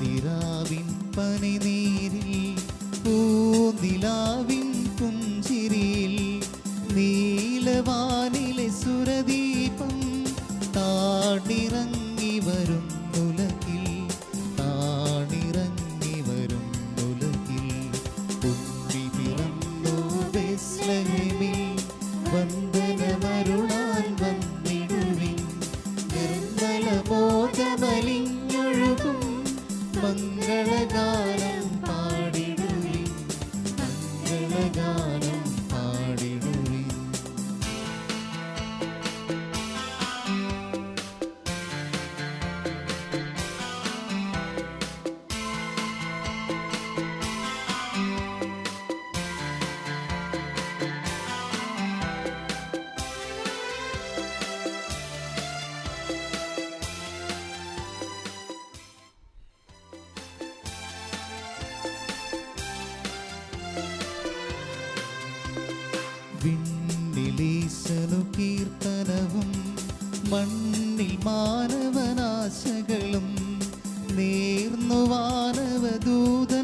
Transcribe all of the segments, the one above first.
പാതിരാവിൻ പനിനീരിൽ പൂനിലാവിൻ പുഞ്ചിരിയിൽ നീലവാനിലെ സുരദീപം താണിറങ്ങി വരുന്നുലകിൽ താണിറങ്ങി വരുന്നുലകിൽ ഉണ്ണി പിറന്നു ബേത്ലഹേമിൽ വന്ദനമരുളാൻ വന്നിടുവിൻ നിർമ്മല മോദമലിഞ്ഞൊഴുകും മംഗളഗാനം പാടിടുവിൻ മംഗളഗാനം പാടിടുവിൻ. വിണ്ണിലീശനു കീർത്തനവും മണ്ണിൽ മാനവനാശകളും നേർന്നു വാനവദൂതന്മാർ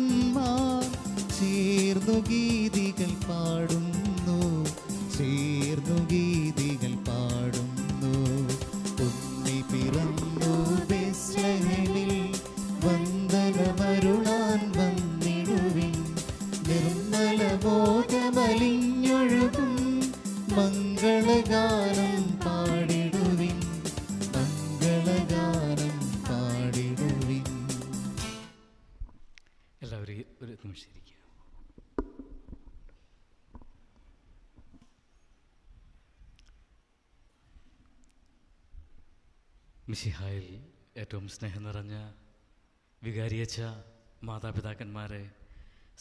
ചേർന്നു ഗീതികൾ പാടുന്നു ചേർന്നു ഗീതികൾ പാടുന്നു. ഉണ്ണി പിറന്നു ബേത്ലഹേമിൽ വന്ദനമരുളാൻ വന്നിടുവിൻ നിർമ്മല ബോധമലിഞ്ഞൊഴുകും മംഗളഗാനം പാടിടുവിൻ മംഗളഗാനം പാടിടുവിൻ. എല്ലാവരും ഒരു നിമിഷം ഇരിക്കുക. മിശിഹായിൽ ഏറ്റവും സ്നേഹം നിറഞ്ഞ വികാരിയച്ച മാതാപിതാക്കന്മാരെ,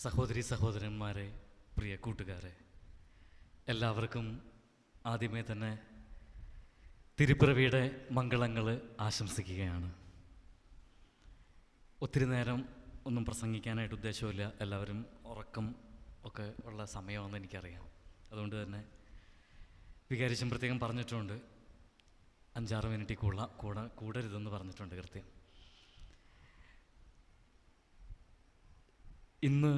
സഹോദരി സഹോദരന്മാരെ, പ്രിയ കൂട്ടുകാരെ, എല്ലാവർക്കും ആദ്യമേ തന്നെ തിരുപ്പിറവിയുടെ മംഗളങ്ങൾ ആശംസിക്കുകയാണ്. ഒത്തിരി നേരം ഒന്നും പ്രസംഗിക്കാനായിട്ട് ഉദ്ദേശമില്ല. എല്ലാവരും ഉറക്കം ഒക്കെ ഉള്ള സമയമാണെന്ന് എനിക്കറിയാം. അതുകൊണ്ട് തന്നെ വികാരിച്ചും പ്രത്യേകം പറഞ്ഞിട്ടുണ്ട്, 5-6 മിനിറ്റിൽ കൂടരുതെന്ന് പറഞ്ഞിട്ടുണ്ട് കൃത്യം. ഇന്ന്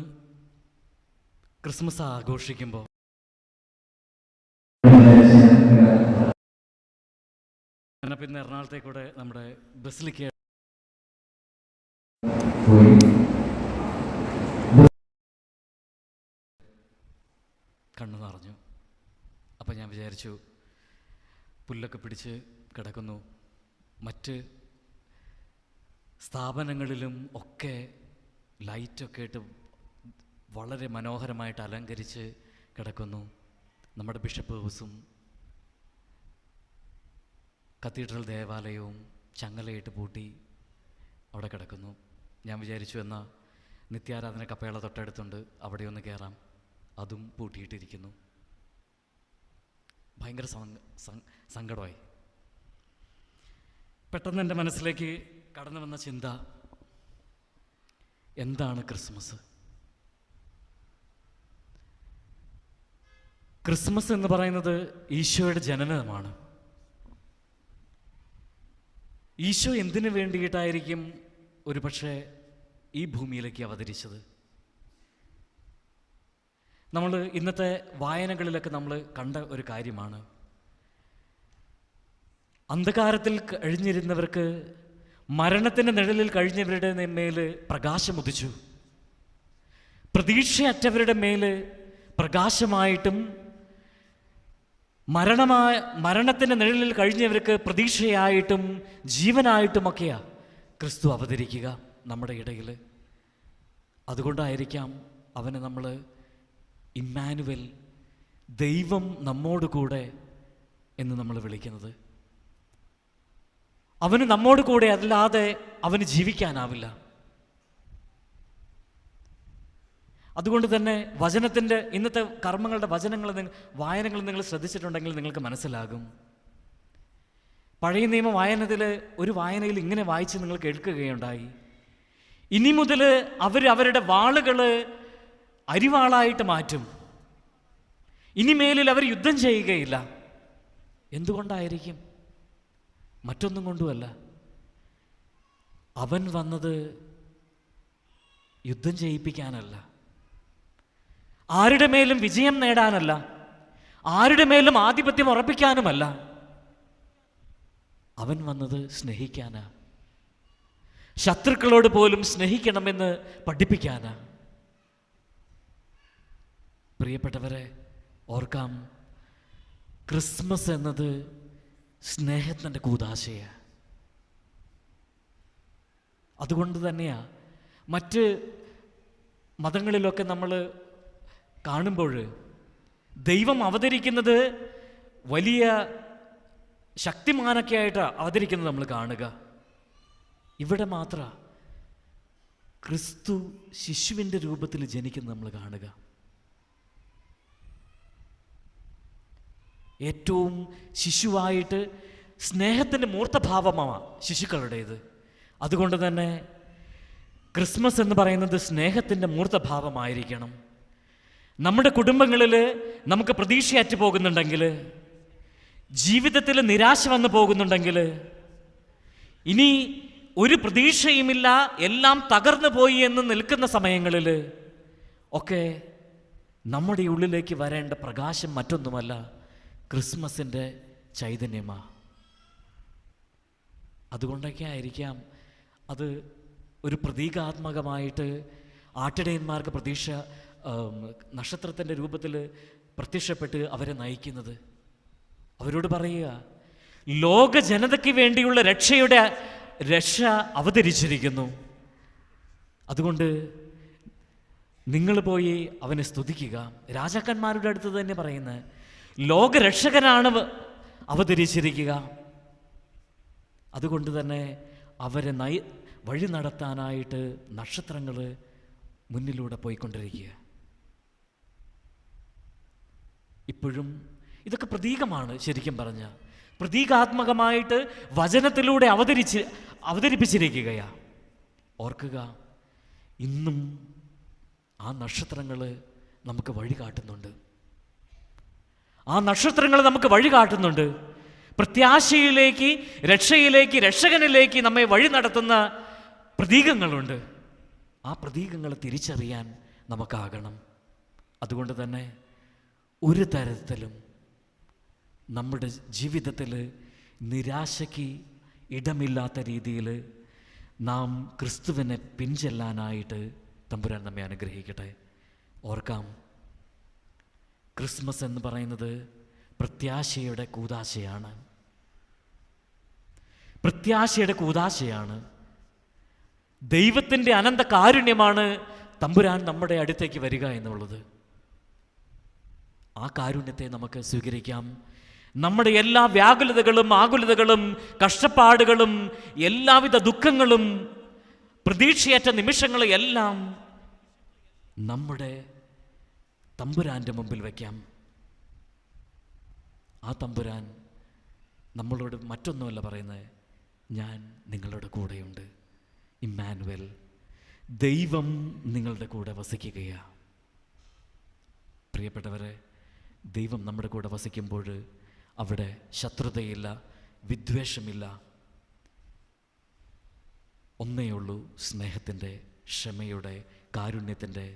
ക്രിസ്മസ് ആഘോഷിക്കുമ്പോൾ പിന്നെ എറണാകുളത്തേക്കൂടെ നമ്മുടെ ബസിലിക്ക കണ്ണു നിറഞ്ഞു. അപ്പം ഞാൻ വിചാരിച്ചു, പുല്ലൊക്കെ പിടിച്ച് കിടക്കുന്നു, മറ്റ് സ്ഥാപനങ്ങളിലും ഒക്കെ ലൈറ്റൊക്കെ ഇട്ട് വളരെ മനോഹരമായിട്ട് അലങ്കരിച്ച് കിടക്കുന്നു. നമ്മുടെ ബിഷപ്പ് ഹൗസും കത്തീഡ്രൽ ദേവാലയവും ചങ്ങലയിട്ട് പൂട്ടി അവിടെ കിടക്കുന്നു. ഞാൻ വിചാരിച്ചു, എന്നാൽ നിത്യാരാധന കപ്പേള തൊട്ടടുത്തുണ്ട്, അവിടെ ഒന്ന് കയറാം. അതും പൂട്ടിയിട്ടിരിക്കുന്നു. ഭയങ്കര സങ്കടമായി. പെട്ടെന്ന് എൻ്റെ മനസ്സിലേക്ക് കടന്നു വന്ന ചിന്ത, എന്താണ് ക്രിസ്മസ്? ക്രിസ്മസ് എന്ന് പറയുന്നത് ഈശോയുടെ ജനനമാണ്. ഈശോ എന്തിനു വേണ്ടിയിട്ടായിരിക്കും ഒരു പക്ഷേ ഈ ഭൂമിയിലേക്ക് അവതരിച്ചത്? നമ്മൾ ഇന്നത്തെ വായനകളിലൊക്കെ നമ്മൾ കണ്ട ഒരു കാര്യമാണ്. അന്ധകാരത്തിൽ കഴിഞ്ഞിരുന്നവർക്ക്, മരണത്തിൻ്റെ നിഴലിൽ കഴിഞ്ഞവരുടെ മേൽ പ്രകാശമുദിച്ചു. പ്രതീക്ഷയറ്റവരുടെ മേൽ പ്രകാശമായിട്ടും, മരണത്തിൻ്റെ നിഴലിൽ കഴിഞ്ഞവർക്ക് പ്രതീക്ഷയായിട്ടും ജീവനായിട്ടുമൊക്കെയാണ് ക്രിസ്തു അവതരിക്കുക നമ്മുടെ ഇടയിൽ. അതുകൊണ്ടായിരിക്കാം അവനെ നമ്മൾ ഇമ്മാനുവൽ, ദൈവം നമ്മോട് കൂടെ എന്ന് നമ്മൾ വിളിക്കുന്നത്. അവന് നമ്മോട് കൂടെ അല്ലാതെ അവന് ജീവിക്കാനാവില്ല. അതുകൊണ്ട് തന്നെ വചനത്തിൻ്റെ ഇന്നത്തെ കർമ്മങ്ങളുടെ വായനകൾ നിങ്ങൾ ശ്രദ്ധിച്ചിട്ടുണ്ടെങ്കിൽ നിങ്ങൾക്ക് മനസ്സിലാകും. പഴയ നിയമ വായനത്തിൽ ഒരു വായനയിൽ ഇങ്ങനെ വായിച്ച് നിങ്ങൾ കേൾക്കുകയുണ്ടായി, ഇനി മുതൽ അവരുടെ വാളുകൾ അരിവാളായിട്ട് മാറ്റും, ഇനിമേലിൽ അവർ യുദ്ധം ചെയ്യുകയില്ല. എന്തുകൊണ്ടായിരിക്കും? മറ്റൊന്നും കൊണ്ടുമല്ല. അവൻ വന്നത് യുദ്ധം ചെയ്യിപ്പിക്കാനല്ല, ആരുടെ മേലും വിജയം നേടാനല്ല, ആരുടെ മേലും ആധിപത്യം ഉറപ്പിക്കാനുമല്ല. അവൻ വന്നത് സ്നേഹിക്കാനാ, ശത്രുക്കളോട് പോലും സ്നേഹിക്കണമെന്ന് പഠിപ്പിക്കാനാ. പ്രിയപ്പെട്ടവരെ, ഓർക്കാം, ക്രിസ്മസ് എന്നത് സ്നേഹത്തിൻ്റെ കൂദാശയാണ്. അതുകൊണ്ട് തന്നെയാ മറ്റ് മതങ്ങളിലൊക്കെ നമ്മൾ കാണുമ്പോൾ ദൈവം അവതരിക്കുന്നത് വലിയ ശക്തിമാനൊക്കെ ആയിട്ട് അവതരിക്കുന്നത് നമ്മൾ കാണുക. ഇവിടെ മാത്ര ക്രിസ്തു ശിശുവിൻ്റെ രൂപത്തിൽ ജനിക്കുന്നത് നമ്മൾ കാണുക. ഏറ്റവും ശിശുവായിട്ട് സ്നേഹത്തിൻ്റെ മൂർത്തഭാവമാണ് ശിശുക്കളുടേത്. അതുകൊണ്ട് തന്നെ ക്രിസ്മസ് എന്ന് പറയുന്നത് സ്നേഹത്തിൻ്റെ മൂർത്തഭാവമായിരിക്കണം. നമ്മുടെ കുടുംബങ്ങളിൽ നമുക്ക് പ്രതീക്ഷയറ്റ് പോകുന്നുണ്ടെങ്കിൽ, ജീവിതത്തിൽ നിരാശ വന്നു പോകുന്നുണ്ടെങ്കിൽ, ഇനി ഒരു പ്രതീക്ഷയുമില്ല, എല്ലാം തകർന്നു പോയി എന്ന് നിൽക്കുന്ന സമയങ്ങളിൽ ഒക്കെ നമ്മുടെ ഉള്ളിലേക്ക് വരേണ്ട പ്രകാശം മറ്റൊന്നുമല്ല, ക്രിസ്മസിൻ്റെ ചൈതന്യമാണ്. അതുകൊണ്ടൊക്കെ ആയിരിക്കാം അത് ഒരു പ്രതീകാത്മകമായിട്ട് ആട്ടിടയന്മാർക്ക് നക്ഷത്രത്തിൻ്റെ രൂപത്തിൽ പ്രത്യക്ഷപ്പെട്ട് അവരെ നയിക്കുന്നത്. അവരോട് പറയുക, ലോക ജനതയ്ക്ക് വേണ്ടിയുള്ള രക്ഷ അവതരിച്ചിരിക്കുന്നു. അതുകൊണ്ട് നിങ്ങൾ പോയി അവനെ സ്തുതിക്കുക. രാജാക്കന്മാരുടെ അടുത്ത് തന്നെ പറയുന്നത്, ലോകരക്ഷകനാണ് അവതരിച്ചിരിക്കുക. അതുകൊണ്ട് തന്നെ അവരെ വഴി നടത്താനായിട്ട് നക്ഷത്രങ്ങൾ മുന്നിലൂടെ പോയിക്കൊണ്ടിരിക്കുക. ഇപ്പോഴും ഇതൊക്കെ പ്രതീകമാണ്. ശരിക്കും പറഞ്ഞ പ്രതീകാത്മകമായിട്ട് വചനത്തിലൂടെ അവതരിപ്പിച്ചിരിക്കുകയാണ്. ഓർക്കുക, ഇന്നും ആ നക്ഷത്രങ്ങൾ നമുക്ക് വഴി കാട്ടുന്നുണ്ട്. ആ നക്ഷത്രങ്ങൾ നമുക്ക് വഴി കാട്ടുന്നുണ്ട്. പ്രത്യാശയിലേക്ക്, രക്ഷയിലേക്ക്, രക്ഷകനിലേക്ക് നമ്മെ വഴി നടത്തുന്ന പ്രതീകങ്ങളുണ്ട്. ആ പ്രതീകങ്ങൾ തിരിച്ചറിയാൻ നമുക്കാകണം. അതുകൊണ്ട് തന്നെ ഒരു തരത്തിലും നമ്മുടെ ജീവിതത്തിൽ നിരാശയ്ക്ക് ഇടമില്ലാത്ത രീതിയിൽ നാം ക്രിസ്തുവിനെ പിൻചെല്ലാനായിട്ട് തമ്പുരാൻ നമ്മെ അനുഗ്രഹിക്കട്ടെ. ഓർക്കാം, ക്രിസ്മസ് എന്ന് പറയുന്നത് പ്രത്യാശയുടെ കൂദാശയാണ്. പ്രത്യാശയുടെ കൂദാശയാണ്. ദൈവത്തിൻ്റെ അനന്ത കാരുണ്യമാണ് തമ്പുരാൻ നമ്മുടെ അടുത്തേക്ക് വരിക എന്നുള്ളത്. ആ കാരുണ്യത്തെ നമുക്ക് സ്വീകരിക്കാം. നമ്മുടെ എല്ലാ വ്യാകുലതകളും, ആകുലതകളും, കഷ്ടപ്പാടുകളും, എല്ലാവിധ ദുഃഖങ്ങളും, പ്രതീക്ഷയറ്റ നിമിഷങ്ങളും എല്ലാം നമ്മുടെ തമ്പുരാൻ്റെ മുമ്പിൽ വയ്ക്കാം. ആ തമ്പുരാൻ നമ്മളോട് മറ്റൊന്നുമല്ല പറയുന്നത്, ഞാൻ നിങ്ങളുടെ കൂടെയുണ്ട്. ഇമ്മാനുവൽ, ദൈവം നിങ്ങളുടെ കൂടെ വസിക്കുകയാണ്. പ്രിയപ്പെട്ടവരെ, ദൈവം നമ്മുടെ കൂടെ വസിക്കുമ്പോൾ അവിടെ ശത്രുതയില്ല, വിദ്വേഷമില്ല. ഒന്നേയുള്ളൂ, സ്നേഹത്തിൻ്റെ, ക്ഷമയുടെ, കാരുണ്യത്തിൻ്റെ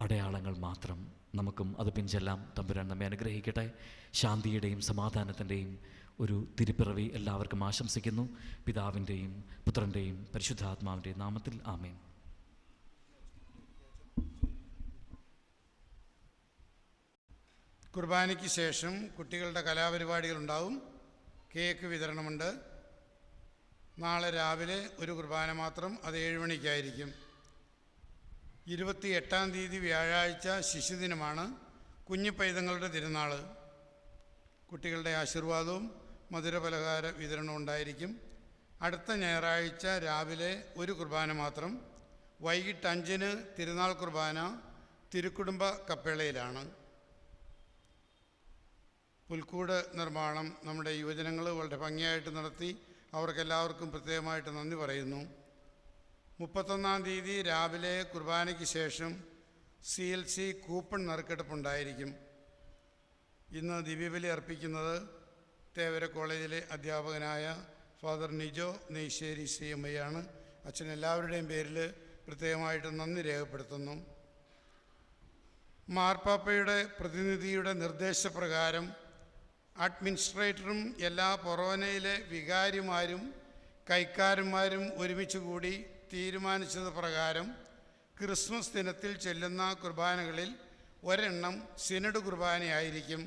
അടയാളങ്ങൾ മാത്രം. നമുക്കും അത് പിൻചെല്ലാം. തമ്പുരാൻ നമ്മെ അനുഗ്രഹിക്കട്ടെ. ശാന്തിയുടെയും സമാധാനത്തിൻ്റെയും ഒരു തിരുപ്പിറവി എല്ലാവർക്കും ആശംസിക്കുന്നു. പിതാവിൻ്റെയും പുത്രൻ്റെയും പരിശുദ്ധാത്മാവിൻ്റെയും നാമത്തിൽ ആമേൻ. കുർബാനയ്ക്ക് ശേഷം കുട്ടികളുടെ കലാപരിപാടികളുണ്ടാവും. കേക്ക് വിതരണമുണ്ട്. നാളെ രാവിലെ ഒരു കുർബാന മാത്രം, അത് 7 മണിക്കായിരിക്കും. 28-ാം തീയതി വ്യാഴാഴ്ച ശിശുദിനമാണ്, കുഞ്ഞു പൈതങ്ങളുടെ തിരുനാൾ. കുട്ടികളുടെ ആശീർവാദവും മധുരപലഹാര വിതരണവും ഉണ്ടായിരിക്കും. അടുത്ത ഞായറാഴ്ച രാവിലെ ഒരു കുർബാന മാത്രം. വൈകിട്ട് 5-ന് തിരുനാൾ കുർബാന തിരുക്കുടുംബ കപ്പേളയിലാണ്. പുൽക്കൂട് നിർമ്മാണം നമ്മുടെ യുവജനങ്ങൾ വളരെ ഭംഗിയായിട്ട് നടത്തി. അവർക്കെല്ലാവർക്കും പ്രത്യേകമായിട്ട് നന്ദി പറയുന്നു. 31-ാം തീയതി രാവിലെ കുർബാനയ്ക്ക് ശേഷം CLC കൂപ്പൺ നറുക്കെടുപ്പുണ്ടായിരിക്കും. ഇന്ന് ദിവ്യബലി അർപ്പിക്കുന്നത് തേവര കോളേജിലെ അധ്യാപകനായ ഫാദർ നിജോ നെയ്ശ്ശേരി CMI ആണ്. അച്ഛൻ എല്ലാവരുടെയും പേരിൽ പ്രത്യേകമായിട്ട് നന്ദി രേഖപ്പെടുത്തുന്നു. മാർപ്പാപ്പയുടെ പ്രതിനിധിയുടെ നിർദ്ദേശപ്രകാരം അഡ്മിനിസ്ട്രേറ്ററും എല്ലാ ഫൊറോനയിലെ വികാരിമാരും കൈക്കാരന്മാരും ഒരുമിച്ച് കൂടി തീരുമാനിച്ചത് പ്രകാരം ക്രിസ്മസ് ദിനത്തിൽ ചെല്ലുന്ന കുർബാനകളിൽ ഒരെണ്ണം സിനഡ് കുർബാനയായിരിക്കും.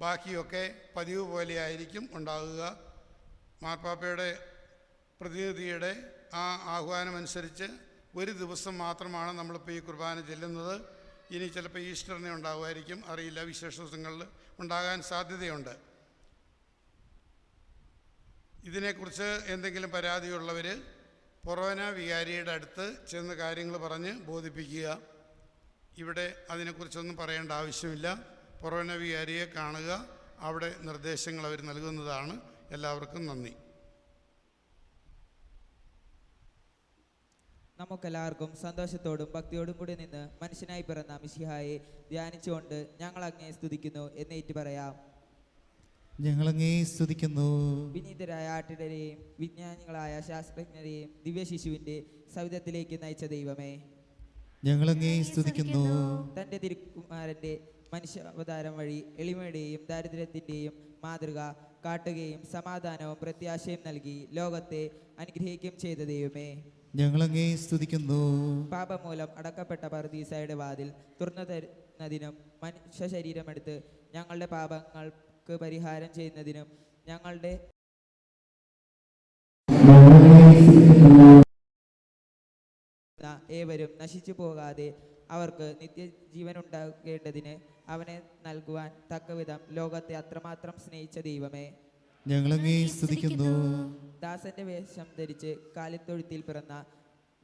ബാക്കിയൊക്കെ പതിവ് പോലെയായിരിക്കും ഉണ്ടാകുക. മാർപ്പാപ്പയുടെ പ്രതിനിധിയുടെ ആ ആഹ്വാനമനുസരിച്ച് ഒരു ദിവസം മാത്രമാണ് നമ്മളിപ്പോൾ ഈ കുർബാന ചെല്ലുന്നത്. ഇനി ചിലപ്പോൾ ഈസ്റ്ററിനെ ഉണ്ടാകുമായിരിക്കും, അറിയില്ല. വിശേഷ ദിവസങ്ങളിൽ ഉണ്ടാകാൻ സാധ്യതയുണ്ട്. ഇതിനെക്കുറിച്ച് എന്തെങ്കിലും പരാതിയുള്ളവർ ഫൊറോന വികാരിയുടെ അടുത്ത് ചെന്ന് കാര്യങ്ങൾ പറഞ്ഞ് ബോധിപ്പിക്കുക. ഇവിടെ അതിനെക്കുറിച്ചൊന്നും പറയേണ്ട ആവശ്യമില്ല. ഫൊറോന വികാരിയെ കാണുക, അവിടെ നിർദ്ദേശങ്ങൾ അവർ നൽകുന്നതാണ്. എല്ലാവർക്കും നന്ദി. നമുക്കെല്ലാവർക്കും സന്തോഷത്തോടും ഭക്തിയോടും കൂടി നിന്ന് മനുഷ്യനായി പിറന്ന മിശിഹായെ ധ്യാനിച്ചുകൊണ്ട് ഞങ്ങൾ അങ്ങേ സ്തുതിക്കുന്നു എന്നേറ്റു പറയാം. ഞങ്ങളങ്ങേ സ്തുതിക്കുന്നു. വിനീതരായ ആട്ടിടരെയും വിജ്ഞാനികളായ ശാസ്ത്രജ്ഞരെയും ദിവ്യശിശുവിൻ്റെ സവിധത്തിലേക്ക് നയിച്ച ദൈവമേ, ഞങ്ങളങ്ങേ സ്തുതിക്കുന്നു. തൻ്റെ തിരുക്കുമാരൻ്റെ മനുഷ്യാവതാരം വഴി എളിമയുടെയും ദാരിദ്ര്യത്തിൻ്റെയും മാതൃക കാട്ടുകയും സമാധാനവും പ്രത്യാശയും നൽകി ലോകത്തെ അനുഗ്രഹിക്കുകയും ചെയ്ത ദൈവമേ, ഞങ്ങളങ്ങേ സ്തുതിക്കുന്നു. പാപം മൂലം അടക്കപ്പെട്ട പർദീസയുടെ വാതിൽ തുറന്നു തരുന്നതിനും മനുഷ്യ ശരീരമെടുത്ത് ഞങ്ങളുടെ പാപങ്ങൾക്ക് പരിഹാരം ചെയ്യുന്നതിനും ഞങ്ങളുടെ ഏവരും നശിച്ചു പോകാതെ അവർക്ക് നിത്യജീവനുണ്ടാകേണ്ടതിന് അവനെ നൽകുവാൻ തക്കവിധം ലോകത്തെ അത്രമാത്രം സ്നേഹിച്ച ദൈവമേ, ഞങ്ങളങ്ങേ സ്തുതിക്കുന്നു. ദാസന്റെ വേഷം ധരിച്ച് കാലിത്തൊഴുത്തിൽ പിറന്ന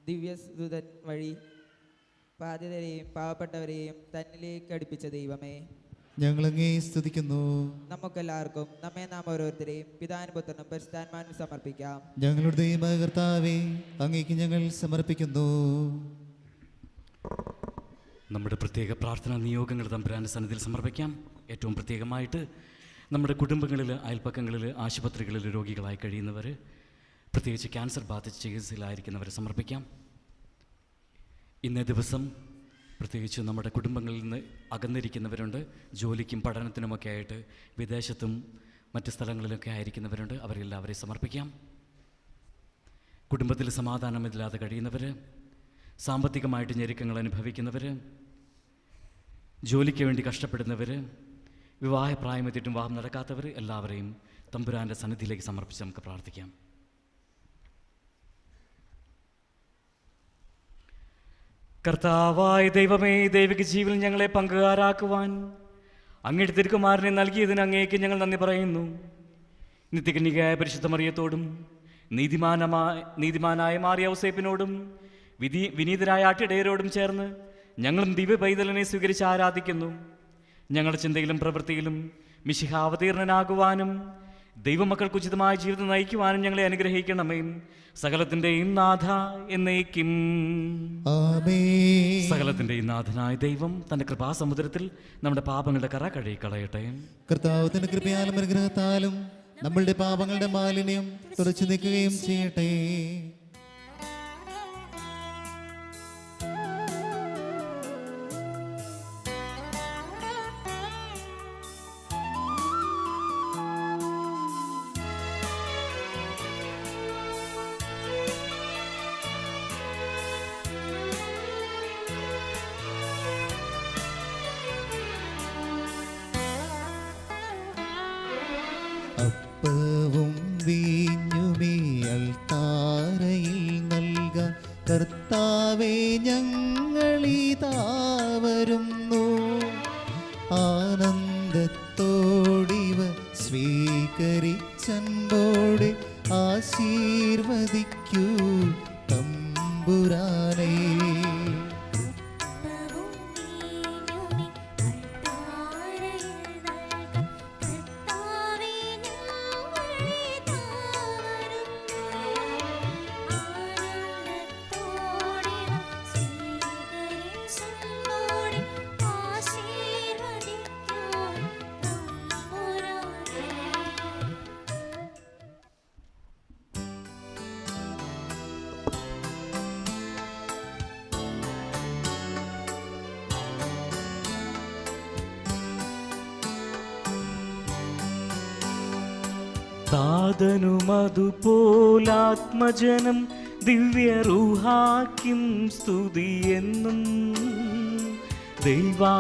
ദിവ്യസുതൻ വഴി ബാധിതരെയും പാവപ്പെട്ടവരെയും തന്നിലേക്ക് അടുപ്പിച്ച ദൈവമേ, ഞങ്ങളങ്ങേ സ്തുതിക്കുന്നു. നമുക്കെല്ലാവർക്കും നമ്മെ നാം ഓരോരുത്തരെയും പിതാവിനും പുത്രനും പരിശുദ്ധാത്മാവിനും സമർപ്പിക്കാം. ഞങ്ങളുടെ ദൈവമായ കർത്താവേ, അങ്ങേക്ക് ഞങ്ങൾ സമർപ്പിക്കുന്നു. നമ്മുടെ പ്രത്യേക പ്രാർത്ഥനാ നിയോഗങ്ങൾ തമ്പുരാൻ്റെ സന്നിധിയിൽ സമർപ്പിക്കാം. ഏറ്റവും പ്രത്യേകമായിട്ട് നമ്മുടെ കുടുംബങ്ങളിൽ, അയൽപ്പക്കങ്ങളിൽ, ആശുപത്രികളിൽ രോഗികളായി കഴിയുന്നവർ, പ്രത്യേകിച്ച് ക്യാൻസർ ബാധിച്ച് ചികിത്സയിലായിരിക്കുന്നവരെ സമർപ്പിക്കാം. ഇന്നേ ദിവസം പ്രത്യേകിച്ച് നമ്മുടെ കുടുംബങ്ങളിൽ നിന്ന് അകന്നിരിക്കുന്നവരുണ്ട്. ജോലിക്കും പഠനത്തിനുമൊക്കെ ആയിട്ട് വിദേശത്തും മറ്റ് സ്ഥലങ്ങളിലൊക്കെ ആയിരിക്കുന്നവരുണ്ട്. അവരെല്ലാവരെയും സമർപ്പിക്കാം. കുടുംബത്തിൽ സമാധാനമില്ലാതെ കഴിയുന്നവർ, സാമ്പത്തികമായിട്ട് ഞെരുക്കങ്ങൾ അനുഭവിക്കുന്നവർ, ജോലിക്ക് വേണ്ടി കഷ്ടപ്പെടുന്നവർ, വിവാഹപ്രായമെത്തിയിട്ടും വിവാഹം നടക്കാത്തവർ, എല്ലാവരെയും തമ്പുരാൻ്റെ സന്നിധിയിലേക്ക് സമർപ്പിച്ച് നമുക്ക് പ്രാർത്ഥിക്കാം. കർത്താവായ ദൈവമേ, ദൈവിക ജീവൻ ഞങ്ങളെ പങ്കുകാരാക്കുവാൻ അങ്ങയുടെ തിരുക്കുമാരനെ നൽകിയതിന് അങ്ങേക്ക് ഞങ്ങൾ നന്ദി പറയുന്നു. നിത്യകന്യകയായ പരിശുദ്ധ മറിയത്തോടും നീതിമാനായ മാറിയ ഔസേപ്പിനോടും വിനീതരായ ആട്ടിടയരോടും ചേർന്ന് ഞങ്ങളും ദിവ്യ പൈതലിനെ സ്വീകരിച്ച് ആരാധിക്കുന്നു. ഞങ്ങളുടെ ചിന്തയിലും പ്രവൃത്തിയിലും മിശിഹ അവതീർണനാകുവാനും ദൈവമക്കൾക്ക് ഉചിതമായ ജീവിതം നയിക്കുവാനും ഞങ്ങളെ അനുഗ്രഹിക്കണമേ. സകലത്തിൻ്റെയും നാഥ എന്നേക്കും ആമേൻ. സകലത്തിൻ്റെയും നാഥനായ ദൈവം തൻ്റെ കൃപാസമുദ്രത്തിൽ നമ്മുടെ പാപങ്ങളുടെ കറ കഴുകിക്കളയട്ടെ. കർത്താവിന്റെ കൃപയാലും അനുഗ്രഹത്താലും നമ്മളുടെ പാപങ്ങളുടെ മാലിന്യം തുടച്ചു നീക്കുകയും ചെയ്യട്ടെ. അപ്പവും വീഞ്ഞുമീ അൾത്താരയിൽ നൽകാൻ കർത്താവേ ഞങ്ങളിതാ വരുന്നു. ആനന്ദത്തോടിവ സ്വീകരിച്ചൻപോടെ ആശീർവദിക്കൂ തമ്പുരാനേ. താതനുമതുപോലാത്മജനം ദിവ്യറൂഹാക്കും സ്തുതിയെന്നും ദൈവാംബികയെയും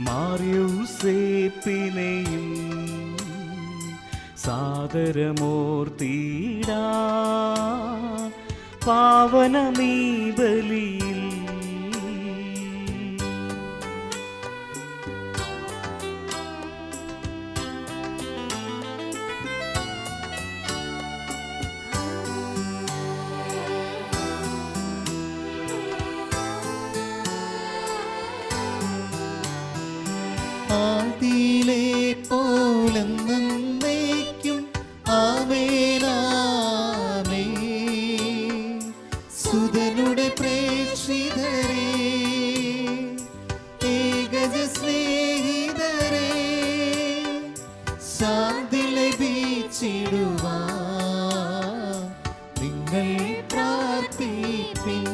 മാർയൂസേപ്പിനെയും സാദരമൂർത്തിടാ പാവനമീ ബലിയിൽ. ആദിയിലെ പോലെന്നേക്കും ആമേനാമേൻ. സുതനുടെ പ്രേക്ഷിതരേ, ഏകജ സ്നേഹിതരേ, ശാന്തി ലഭിച്ചിടുവാൻ നിങ്ങൾ പ്രാർത്ഥിപ്പിൻ.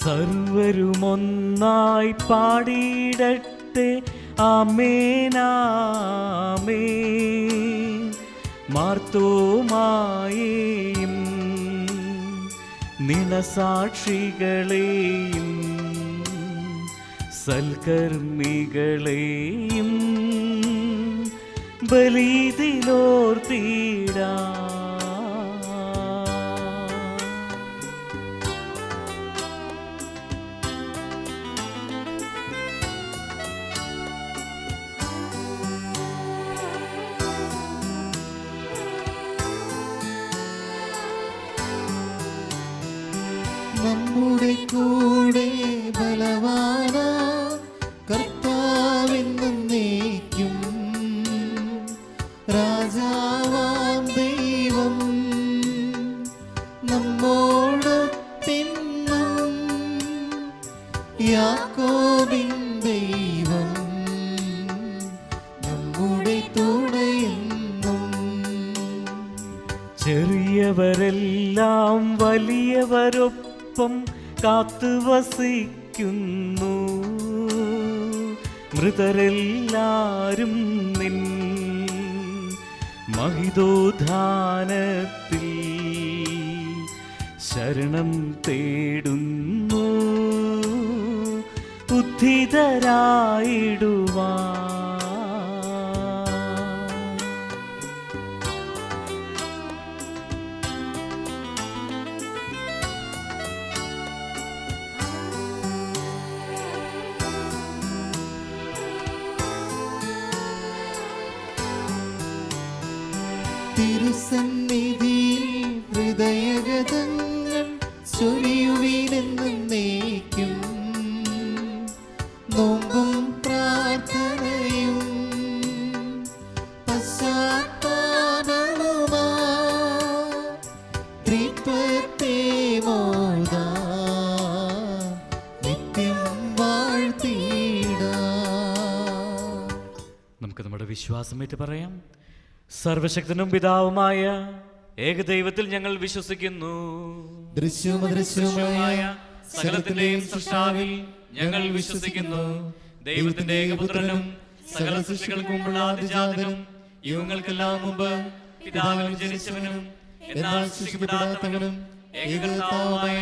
സർവരുമൊന്നായി പാടിയിടട്ടെ ആമേനാമേൻ. മാർത്തോമായേയും നിണസാക്ഷികളെയും സൽക്കർമ്മികളെയും ബലിതിലോർത്തിടാ. നമ്മുടെ കൂടെ ബലവാന കർത്താവെന്നും നീക്കും. രാജാവാം ദൈവം നമ്മോടൊത്തെന്നും. യാക്കോബിൻ ദൈവം നമ്മുടെ തുണയെന്നും. ചെറിയവരെല്ലാം വലിയവരൊപ്പം കാത്തുവസിക്കുന്നു. മൃതരെല്ലാരും നിൻ മഹിതോദ്ധാനത്തിൽ ശരണം തേടുന്നു. ഉദ്ധിതരായിടുവാൻ. തിരുസന്നിധിയിൽ ഹൃദയഗതങ്ങൾ ചൊരിയുവിനെന്നും നീക്കും. നോമ്പും പ്രാർത്ഥനയും പശ്ചാത്താപവുമാ ത്രിത്വത്തെ മോദാൻ നിത്യം വാഴ്ത്തിടാം. നമുക്ക് നമ്മുടെ വിശ്വാസമേറ്റ് പറയാം. സർവശക്തനും പിതാവുമായ ഏകദൈവത്തിൽ ഞങ്ങൾ വിശ്വസിക്കുന്നു. ദൃശ്യവും അദൃശ്യവുമായ സകലത്തിന്റെയും സൃഷ്ടാവിൽ ഞങ്ങൾ വിശ്വസിക്കുന്നു. ദൈവത്തിന്റെ ഏകപുത്രനും സകല സൃഷ്ടികൾക്കും മുമ്പുള്ള ആദിജാതനും യുഗങ്ങൾക്കെല്ലാം മുമ്പ് പിതാവിനും ജനിച്ചവനും എന്നാൽ സൃഷ്ടിക്കപ്പെടാത്തവനും ഏകകർത്താവുമായ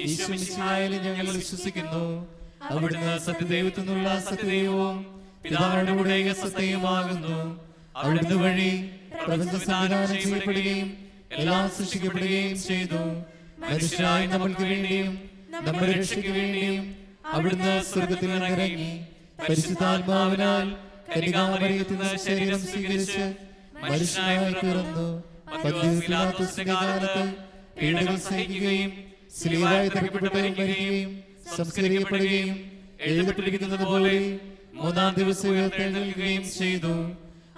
ഈശോമിശിഹായിൽ ഞങ്ങൾ വിശ്വസിക്കുന്നു. അവിടുന്ന് സത്യദൈവത്തിൽ നിന്നുള്ള സത്യദൈവവും പിതാവിന്റെ കൂടെ ഏകസത്യവുമാകുന്നു. അവിടുന്ന് വഴി പ്രപഞ്ച സംവിധാനം ചെയ്യപ്പെടുകയും എല്ലാം സൃഷ്ടിക്കപ്പെടുകയും ചെയ്തു. മനുഷ്യരായ നമ്മൾക്ക് വേണ്ടിയും നമ്മുടെ രക്ഷയ്ക്ക് വേണ്ടിയും അവിടുന്ന് സ്വർഗത്തിൽ നിന്നിറങ്ങി പരിശുദ്ധാത്മാവിനാൽ കന്യകാമറിയത്തിൽ നിന്ന് ശരീരം സ്വീകരിച്ച് മനുഷ്യനായി പിറന്നു. പന്തിയോസ് പീലാത്തോസിന്റെ കാലത്ത് പീഡകൾ സഹിക്കുകയും ശിലുവയിൽ തറയ്ക്കപ്പെട്ട് മരിക്കുകയും സംസ്കരിക്കപ്പെടുകയും എഴുതപ്പെട്ടിരിക്കുന്നത് പോലെ മൂന്നാം ദിവസം ഉയർത്തെഴുന്നേൽക്കുകയും ചെയ്തു.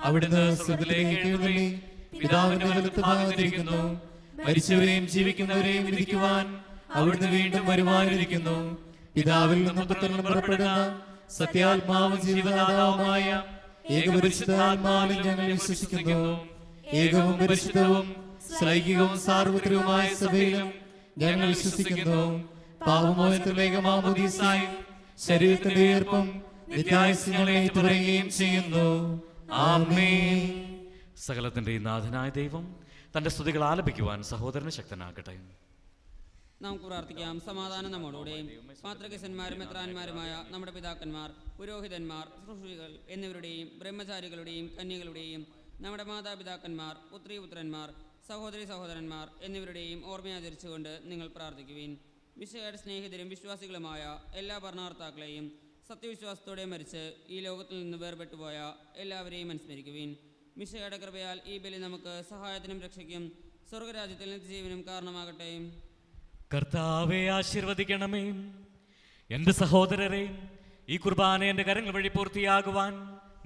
അവിടുന്ന് സ്വർഗ്ഗത്തിലേക്ക് എഴുന്നള്ളി പിതാവിന്റെ വലത്തുഭാഗത്തിരിക്കുന്നു. മരിച്ചവരെയും ജീവിക്കുന്നവരെയും വിധിക്കുവാൻ അവിടുന്ന് വീണ്ടും വരുവാനിരിക്കുന്നു. പിതാവിൽ നിന്നും പുത്രനിൽ പുറപ്പെടുന്ന സത്യാത്മാവും ജീവദാതാവുമായ ഏകപരിശുദ്ധാത്മാവിൽ ഞങ്ങൾ വിശ്വസിക്കുന്നു. ഏകവും പരിശുദ്ധവും ശ്ലൈകികവും സാർവത്രികവുമായ സഭയിലും ഞങ്ങൾ വിശ്വസിക്കുന്നു. പാപമോചനത്തിലേക്ക് മാമോദീസായും ശരീരത്തിന്റെ ഉയർപ്പും നിത്യായുസ്സുകളെ ഏറ്റുപറയുകയും ചെയ്യുന്നു. ആമേൻ. സകലത്തിൻ്റെയും നാഥനായ ദൈവം തൻ്റെ സ്തുതികൾ ആലപിക്കുവാൻ സഹോദരനെ ശക്തനാക്കട്ടെ. നമുക്ക് പ്രാർത്ഥിക്കാം. സമാധാനം നമ്മോടുകൂടെ. പാത്രകേശന്മാരും മെത്രാന്മാരുമായ നമ്മുടെ പിതാക്കന്മാർ, പുരോഹിതന്മാർ, ശുശ്രൂഷികൾ എന്നിവരുടെയും ബ്രഹ്മചാരികളുടെയും കന്യകളുടെയും നമ്മുടെ മാതാപിതാക്കന്മാർ, പുത്രീപുത്രന്മാർ, സഹോദരി സഹോദരന്മാർ എന്നിവരുടെയും ഓർമ്മയാചരിച്ചുകൊണ്ട് നിങ്ങൾ പ്രാർത്ഥിക്കുവിൻ. വിശയുടെ സ്നേഹിതരും വിശ്വാസികളുമായ എല്ലാ ഭരണകർത്താക്കളെയും സത്യവിശ്വാസത്തോടെ മരിച്ച് ഈ ലോകത്തിൽ നിന്ന് വേർപെട്ടുപോയ എല്ലാവരെയും അനുസ്മരിക്കുവിൻ. മിശയുടെ കൃപയാൽ ഈ ബലി നമുക്ക് സഹായത്തിനും രക്ഷയ്ക്കും സ്വർഗരാജ്യത്തിൽ നിത്യജീവനും കാരണമാകട്ടെ. കർത്താവെ ആശീർവദിക്കണമേ. എൻ്റെ സഹോദരരെ, ഈ കുർബാന എൻ്റെ കരങ്ങൾ വഴി പൂർത്തിയാകുവാൻ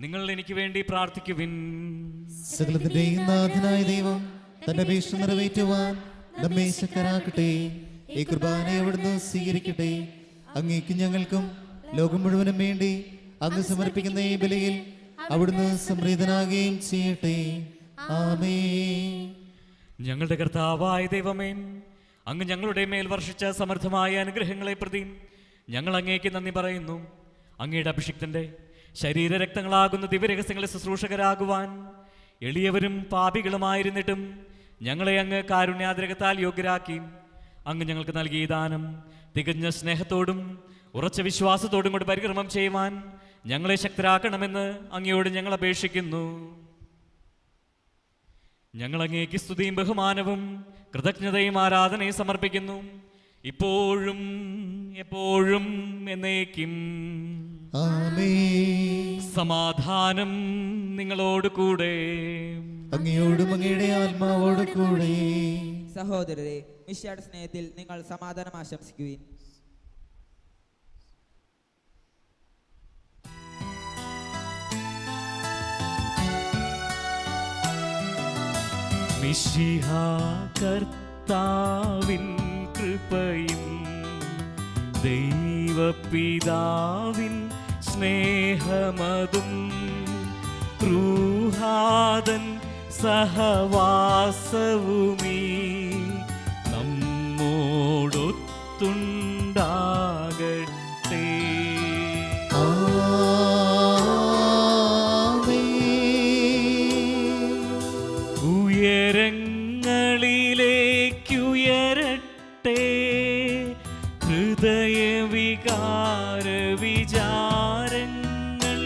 നിങ്ങൾ എനിക്ക് വേണ്ടി പ്രാർത്ഥിക്കുവിൻ. സകലത്തിന്റെയും നാഥനായ ദൈവം തന്റെ അപേക്ഷ നിറവേറ്റുവാൻ നമ്മെ ശക്തരാക്കട്ടെ. ഈ കുർബാനയെ അവിടുന്ന് സ്വീകരിക്കട്ടെ. അങ്ങേക്കും ഞങ്ങൾക്കും ലോകം മുഴുവനും വേണ്ടി അങ്ങ് സമർപ്പിക്കുന്ന ഈ ബലിയിൽ അവിടുന്ന് സംപ്രീതനാകുകയും ചെയ്യട്ടെ. ആമേൻ. ഞങ്ങളുടെ കർത്താവായ ദൈവമേ, അങ്ങ് ഞങ്ങളുടെ മേൽ വർഷിച്ച സമൃദ്ധമായ അനുഗ്രഹങ്ങളെ പ്രതി ഞങ്ങൾ അങ്ങേക്ക് നന്ദി പറയുന്നു. അങ്ങയുടെ അഭിഷിക്തന്റെ ശരീരരക്തങ്ങളാകുന്ന ദിവ്യരഹസ്യങ്ങളെ ശുശ്രൂഷകരാകുവാൻ എളിയവരും പാപികളുമായിരുന്നിട്ടും ഞങ്ങളെ അങ്ങ് കാരുണ്യാതിരകത്താൽ യോഗ്യരാക്കി. അങ്ങ് ഞങ്ങൾക്ക് നൽകിയ ദാനം തികഞ്ഞ സ്നേഹത്തോടും ഉറച്ച വിശ്വാസത്തോടും കൂടി പരിക്രമം ചെയ്യുവാൻ ഞങ്ങളെ ശക്തരാക്കണമെന്ന് അങ്ങയോട് ഞങ്ങൾ അപേക്ഷിക്കുന്നു. ഞങ്ങൾ അങ്ങേക്ക് സ്തുതിയും ബഹുമാനവും കൃതജ്ഞതയും ആരാധനയും സമർപ്പിക്കുന്നു, ഇപ്പോഴും എപ്പോഴും എന്നേക്കും. ആമേൻ. സമാധാനം നിങ്ങളോട് കൂടെ. അങ്ങയോടും അങ്ങയുടെ ആത്മാവോട് കൂടെ. സഹോദരരെ, മിശിഹായുടെ സ്നേഹത്തിൽ നിങ്ങൾ സമാധാനം ആശംസിക്കുവിൻ. മിശിഹാ കർത്താവിൻ കൃപയും ദൈവപിതാവിൻ സ്നേഹമതും റൂഹാദൻ സഹവാസവുമീ നമ്മോടൊത്തുണ്ടാകട്ടെ. ഉയരങ്ങളിലേക്കുയരട്ടെ ഹൃദയവികാര വിചാരങ്ങൾ.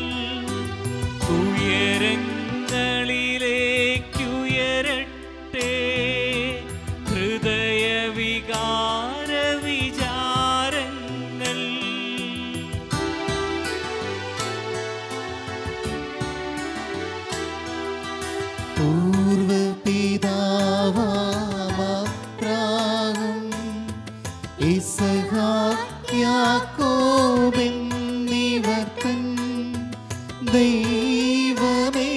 ഉയരങ്ങളിലേക്കുയരട്ടെ ഹൃദയവികാര വിചാരങ്ങൾ. പൂർവപിതാവാം ഇസ്ഹാക്ക് യാക്കോബ് എന്നിവർക്കൻ ദൈവമേ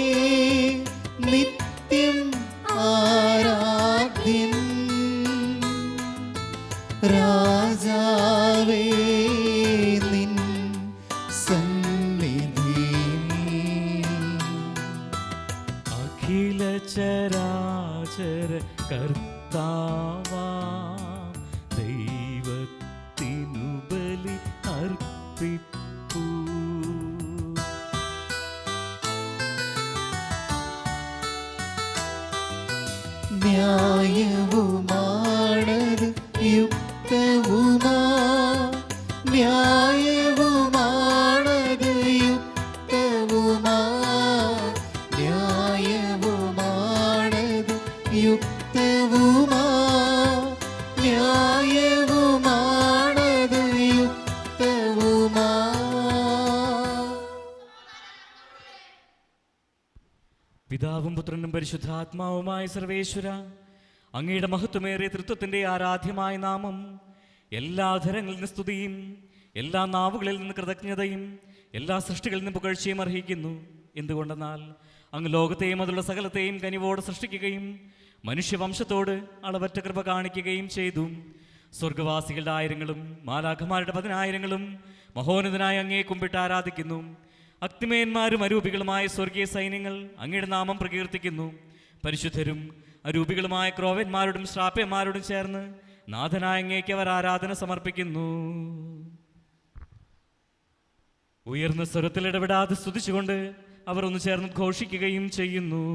നിത്യം ആരാധ്യൻ. രാജാവേ നിൻ സന്നിധിയിൽ അഖില ചരാചര കർത്താവാം ദൈവത്തിനു ബലി അർപ്പിപ്പൂ. ന്യായവുമാണത് യുക്തവുമാ. ന്യായവുമാണത് യുക്തവുമാ. ന്യായവുമാണത് യുക്തവുമാ. ന്യായവുമാണത് യുക്തവുമാ. പിതാവും പുത്രനും പരിശുദ്ധാത്മാവുമായ സർവേശ്വര, അങ്ങയുടെ മഹത്വമേറിയ തൃത്വത്തിൻ്റെ ആരാധ്യമായ നാമം എല്ലാ ധരങ്ങളിൽ നിന്ന് സ്തുതിയും എല്ലാ നാവുകളിൽ നിന്ന് കൃതജ്ഞതയും എല്ലാ സൃഷ്ടികളിൽ നിന്ന് പുകഴ്ചയും അർഹിക്കുന്നു. എന്തുകൊണ്ടെന്നാൽ അങ്ങ് ലോകത്തെയും അതിലുള്ള സകലത്തെയും കനിവോടെ സൃഷ്ടിക്കുകയും മനുഷ്യവംശത്തോട് അളവറ്റ കൃപ കാണിക്കുകയും ചെയ്തു. സ്വർഗവാസികളുടെ ആയിരങ്ങളും മാലാഖമാരുടെ 10,000ങ്ങളും മഹോന്നതനായ അങ്ങയെ കുമ്പിട്ട് ആരാധിക്കുന്നു. അഗ്നിമയന്മാരും അരൂപികളുമായ സ്വർഗീയ സൈന്യങ്ങൾ അങ്ങയുടെ നാമം പ്രകീർത്തിക്കുന്നു. പരിശുദ്ധരും അരൂപികളുമായ ക്രോവന്മാരോടും ശ്രാപ്യന്മാരോടും ചേർന്ന് നാഥനായ അങ്ങേക്ക് അവർ ആരാധന സമർപ്പിക്കുന്നു. ഉയർന്ന സ്വരത്തിൽ ഇടപെടാതെ സ്തുതിച്ചുകൊണ്ട് അവർ ഒന്ന് ചേർന്ന് ഘോഷിക്കുകയും ചെയ്യുന്നു.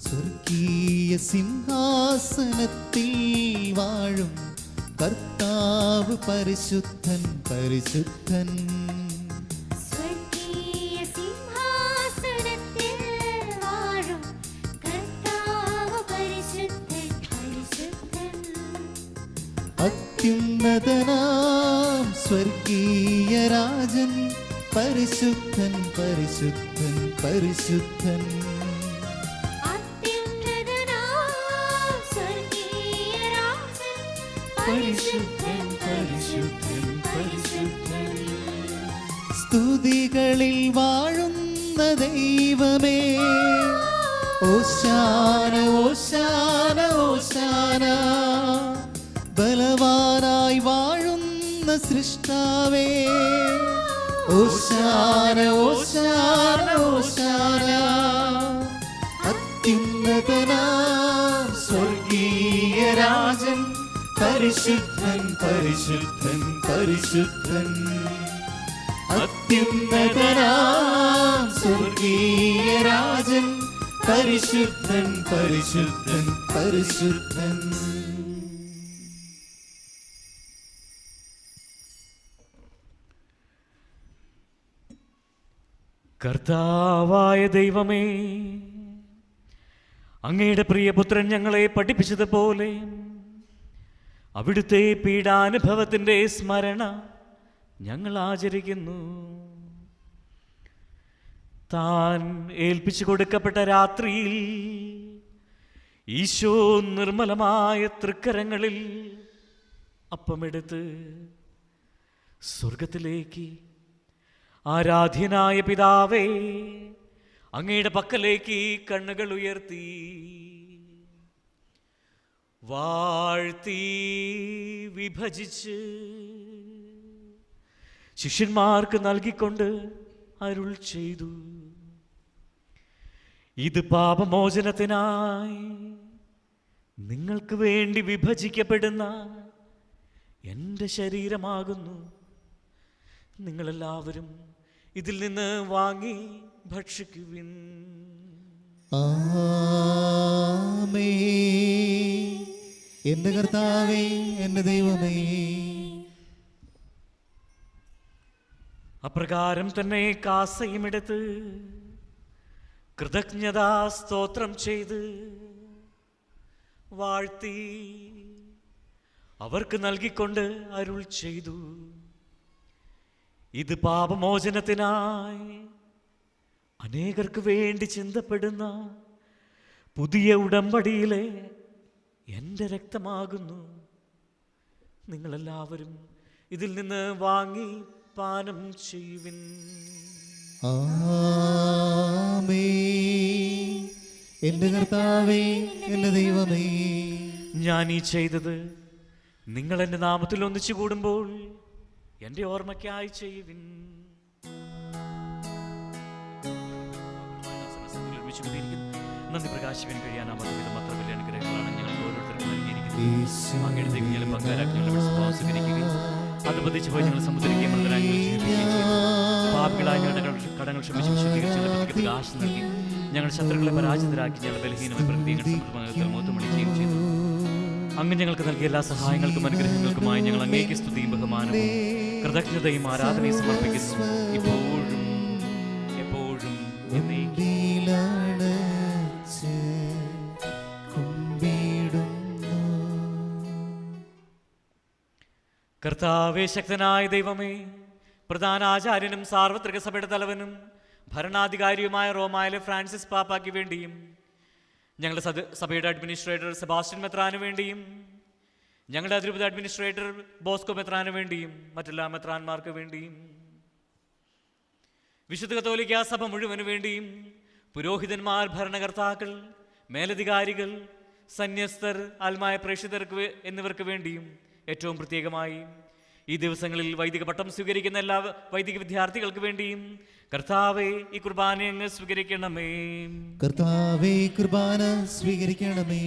സ്വർഗീയ സിംഹാസനത്തിൽ വാഴും കർത്താവ് പരിശുദ്ധൻ പരിശുദ്ധൻ. സ്വർഗീയ സിംഹാസനത്തിൽ വാഴും കർത്താവ് പരിശുദ്ധൻ പരിശുദ്ധൻ. അത്യുന്നതനാം സ്വർഗീയ രാജൻ പരിശുദ്ധൻ പരിശുദ്ധൻ പരിശുദ്ധൻ. പരിശുദ്ധൻ പരിശുദ്ധൻ പരിശുദ്ധൻ. സ്തുതികളിൽ വാഴുന്ന ദൈവമേ, ഓശാന ഓശാന ഓശാന. ബലവാനായി വാഴുന്ന സൃഷ്ടാവേ, ഓശാന ഓശാന ഓശാന. അത്യുന്നതനാം സ്വർഗീയ രാജൻ പരിശുദ്ധൻ പരിശുദ്ധൻ പരിശുദ്ധൻ. അത്യുന്നതനാം സ്വർഗീയ രാജൻ പരിശുദ്ധൻ പരിശുദ്ധൻ പരിശുദ്ധൻ. കർത്താവായ ദൈവമേ, അങ്ങയുടെ പ്രിയപുത്രൻ ഞങ്ങളെ പഠിപ്പിച്ചതുപോലെ അവിടുത്തെ പീഡാനുഭവത്തിൻ്റെ സ്മരണ ഞങ്ങൾ ആചരിക്കുന്നു. താൻ ഏൽപ്പിച്ചു കൊടുക്കപ്പെട്ട രാത്രിയിൽ ഈശോ നിർമ്മലമായ തൃക്കരങ്ങളിൽ അപ്പമെടുത്ത് സ്വർഗത്തിലേക്ക്, ആരാധ്യനായ പിതാവേ, അങ്ങയുടെ പക്കലേക്ക് കണ്ണുകൾ ഉയർത്തി വാഴ്ത്തി വിഭജിച്ച് ശിഷ്യന്മാർക്ക് നൽകിക്കൊണ്ട് അരുൾ ചെയ്തു, ഇത് പാപമോചനത്തിനായി നിങ്ങൾക്ക് വേണ്ടി വിഭജിക്കപ്പെടുന്ന എൻ്റെ ശരീരമാകുന്നു. നിങ്ങളെല്ലാവരും ഇതിൽ നിന്ന് വാങ്ങി ഭക്ഷിക്കുവിൻ. ആമേൻ. എന്റെ കർത്താവേ, എന്റെ ദൈവമേ. അപ്രകാരം തന്നെ കാസയും എടുത്ത് കൃതജ്ഞതാ സ്തോത്രം ചെയ്ത് വാഴ്ത്തി അവർക്ക് നൽകിക്കൊണ്ട് അരുൾ ചെയ്തു, ഇത് പാപമോചനത്തിനായി അനേകർക്ക് വേണ്ടി ചിന്തപ്പെടുന്ന പുതിയ ഉടമ്പടിയിലെ എൻ്റെ രക്തമാകുന്നു. നിങ്ങളെല്ലാവരും ഇതിൽ നിന്ന് വാങ്ങി പാനം ചെയ്യുവിൻ. ആമേൻ. എന്റെ കർത്താവേ, എന്റെ ദൈവമേ. ഞാൻ ഈ ചെയ്തത് നിങ്ങൾ എൻ്റെ നാമത്തിൽ ഒന്നിച്ചു കൂടുമ്പോൾ എൻ്റെ ഓർമ്മയ്ക്കായി ചെയ്യുവിൻ. നന്ദി പ്രകാശിപ്പിൻ കഴിയാനാവാത്ത വിധം അത്ര വലിയ അനുഗ്രഹങ്ങളാണ് ഞങ്ങൾ ഓരോരുത്തർക്കും നൽകിയിരിക്കുന്നത്. അങ്ങയുടെ ഞങ്ങളെ പങ്കാരാക്കി ഞങ്ങളെ സ്വീകരിക്കുകയും അത് പതിച്ചു പോയി ഞങ്ങൾ സമുദ്രിക്കുകയും പാപികളായ ഞങ്ങളുടെ കടങ്ങൾ ക്ഷമിച്ച് വിശുദ്ധീകരിച്ച് പ്രകാശം നൽകി ഞങ്ങളുടെ ശത്രുക്കളെ പരാജിതരാക്കി ഞങ്ങളുടെ ബലഹീനമായ പ്രകൃതികൾ സമൃദ്ധമാനത്തിൽ മൂത്തമണിക്കുകയും ചെയ്തു. അങ്ങ് ഞങ്ങൾക്ക് നൽകിയ എല്ലാ സഹായങ്ങൾക്കും അനുഗ്രഹങ്ങൾക്കുമായി ഞങ്ങൾ അങ്ങേക്ക് സ്തുതിയും ബഹുമാനവും കൃതജ്ഞതയും ആരാധനയും സമർപ്പിക്കുന്നു. ഇപ്പോഴും എപ്പോഴും കർത്താവേ, ശക്തനായ ദൈവമേ, പ്രധാന ആചാര്യനും സാർവത്രിക സഭയുടെ തലവനും ഭരണാധികാരിയുമായ റോമായിലെ ഫ്രാൻസിസ് പാപ്പായ്ക്ക് വേണ്ടിയും ഞങ്ങളുടെ സഭയുടെ അഡ്മിനിസ്ട്രേറ്റർ സെബാസ്റ്റ്യൻ മെത്രാന് വേണ്ടിയും ഞങ്ങളുടെ അതിരൂപത അഡ്മിനിസ്ട്രേറ്റർ ബോസ്കോ മെത്രാന് വേണ്ടിയും മറ്റെല്ലാ മെത്രാന്മാർക്ക് വേണ്ടിയും വിശുദ്ധ കത്തോലിക്കാ സഭ മുഴുവന് വേണ്ടിയും പുരോഹിതന്മാർ, ഭരണകർത്താക്കൾ, മേലധികാരികൾ, സന്യസ്തർ, ആത്മായ പ്രേക്ഷിതർക്ക് എന്നിവർക്ക് വേണ്ടിയും ഏറ്റവും പ്രത്യേകമായി ഈ ദിവസങ്ങളിൽ വൈദിക പട്ടം സ്വീകരിക്കുന്ന എല്ലാ വൈദിക വിദ്യാർത്ഥികൾക്ക് വേണ്ടിയും കർത്താവേ ഈ കുർബാന അങ്ങ് സ്വീകരിക്കണമേ. കർത്താവേ കുർബാന സ്വീകരിക്കണമേ.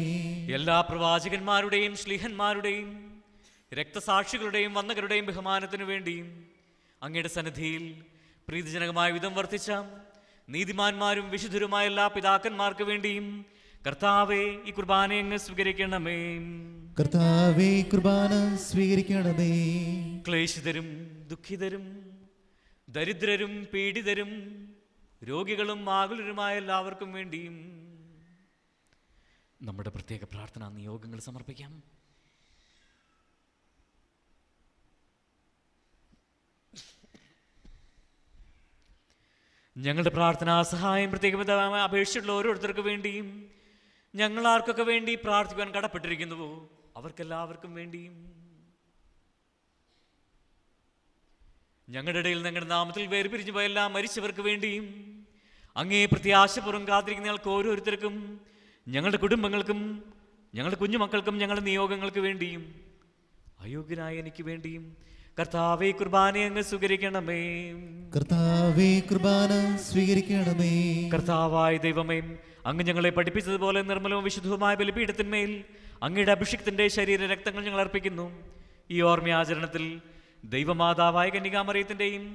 എല്ലാ പ്രവാചകന്മാരുടെയും ശ്ലീഹന്മാരുടെയും രക്തസാക്ഷികളുടെയും വന്ദകരുടെയും ബഹുമാനത്തിനു വേണ്ടിയും അങ്ങയുടെ സന്നിധിയിൽ പ്രീതിജനകമായ വിധം വർത്തിച്ച നീതിമാന്മാരും വിശുദ്ധരുമായ എല്ലാ പിതാക്കന്മാർക്ക് വേണ്ടിയും കർത്താവേ ഈ കുർബാന അങ്ങ് സ്വീകരിക്കണമേ. കർത്താവേ കുർബാന സ്വീകരിക്കണമേ. ക്ലേശിതരും ദുഃഖിതരും ദരിദ്രരും പീഡിതരും രോഗികളും ആകുലരുമായ എല്ലാവർക്കും വേണ്ടിയും നമ്മുടെ പ്രത്യേക പ്രാർത്ഥനാ നിയോഗങ്ങൾ സമർപ്പിക്കാം. ഞങ്ങളുടെ പ്രാർത്ഥനാ സഹായം പ്രത്യേകമായി അപേക്ഷിച്ചുള്ള ഓരോരുത്തർക്ക് വേണ്ടിയും ഞങ്ങൾ ആർക്കൊക്കെ വേണ്ടി പ്രാർത്ഥിക്കാൻ കടപ്പെട്ടിരിക്കുന്നുവോ അവർക്കെല്ലാവർക്കും വേണ്ടിയും ഞങ്ങളുടെ ഇടയിൽ ഞങ്ങളുടെ നാമത്തിൽ വേർപിരിഞ്ഞു പോയ എല്ലാ മരിച്ചവർക്ക് വേണ്ടിയും അങ്ങേ പ്രത്യാശപൂർവ്വം കാത്തിരിക്കുന്ന ഞങ്ങൾക്ക് ഓരോരുത്തർക്കും ഞങ്ങളുടെ കുടുംബങ്ങൾക്കും ഞങ്ങളുടെ കുഞ്ഞുമക്കൾക്കും ഞങ്ങളുടെ നിയോഗങ്ങൾക്ക് വേണ്ടിയും അയോഗ്യനായ എനിക്ക് വേണ്ടിയും കർത്താവേ കുർബാന അങ്ങ് സ്വീകരിക്കണമേ. കർത്താവേ കുർബാന സ്വീകരിക്കണമേ. കർത്താവായ ദൈവമേ, അങ്ങ് ഞങ്ങളെ പഠിപ്പിച്ചതുപോലെ നിർമ്മലവും വിശുദ്ധവുമായ ബലിപീഠത്തിന്മേൽ അങ്ങയുടെ അഭിഷിക്തന്റെ ശരീര രക്തങ്ങൾ ഞങ്ങൾ അർപ്പിക്കുന്നു. ഈ ഓർമ്മയാചരണത്തിൽ ദൈവമാതാവായ കന്യകാമറിയത്തിന്റെയും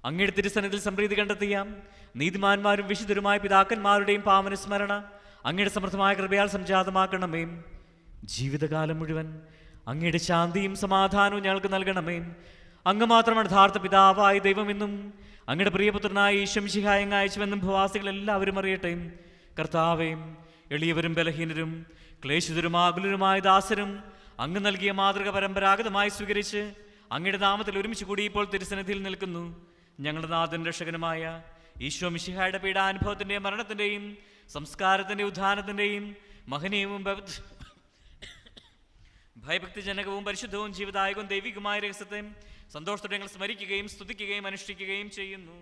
അങ്ങയുടെ തിരുസന്നിധിയിൽ സംപ്രീതി കണ്ടെത്തിയ നീതിമാന്മാരും വിശുദ്ധരുമായ പിതാക്കന്മാരുടെയും പാവനസ്മരണ അങ്ങയുടെ സമൃദ്ധമായ കൃപയാൽ സംജാതമാക്കണമേ. ജീവിതകാലം മുഴുവൻ അങ്ങയുടെ ശാന്തിയും സമാധാനവും ഞങ്ങൾക്ക് നൽകണമേ. അങ്ങ് മാത്രമാണ് യഥാർത്ഥ പിതാവായ ദൈവമെന്നും അങ്ങയുടെ പ്രിയപുത്രനായ ഈശോ മിശിഹായെ അങ്ങ് അയച്ചുവെന്നും ഭൂവാസികൾ എല്ലാവരും അറിയട്ടെ. കർത്താവേ, എളിയവരും ബലഹീനരും ക്ലേശിതരും ആകുലരുമായ ദാസരും അങ്ങ് നൽകിയ മാതൃക പരമ്പരാഗതമായി സ്വീകരിച്ച് അങ്ങയുടെ നാമത്തിൽ ഒരുമിച്ച് കൂടി ഇപ്പോൾ തിരുസന്നിധിയിൽ നിൽക്കുന്നു. ഞങ്ങളുടെ നാഥൻ രക്ഷകനുമായ ഈശോ മിശിഹായുടെ പീഡാനുഭവത്തിന്റെയും മരണത്തിന്റെയും സംസ്കാരത്തിന്റെയും ഉത്ഥാനത്തിന്റെയും മഹനീയവും ഭയഭക്തിജനകവും പരിശുദ്ധവും ജീവദായകവും ദൈവികമായ രഹസ്യത്തെ സന്തോഷത്തോടെ ഞങ്ങൾ സ്മരിക്കുകയും സ്തുതിക്കുകയും അനുഷ്ഠിക്കുകയും ചെയ്യുന്നു.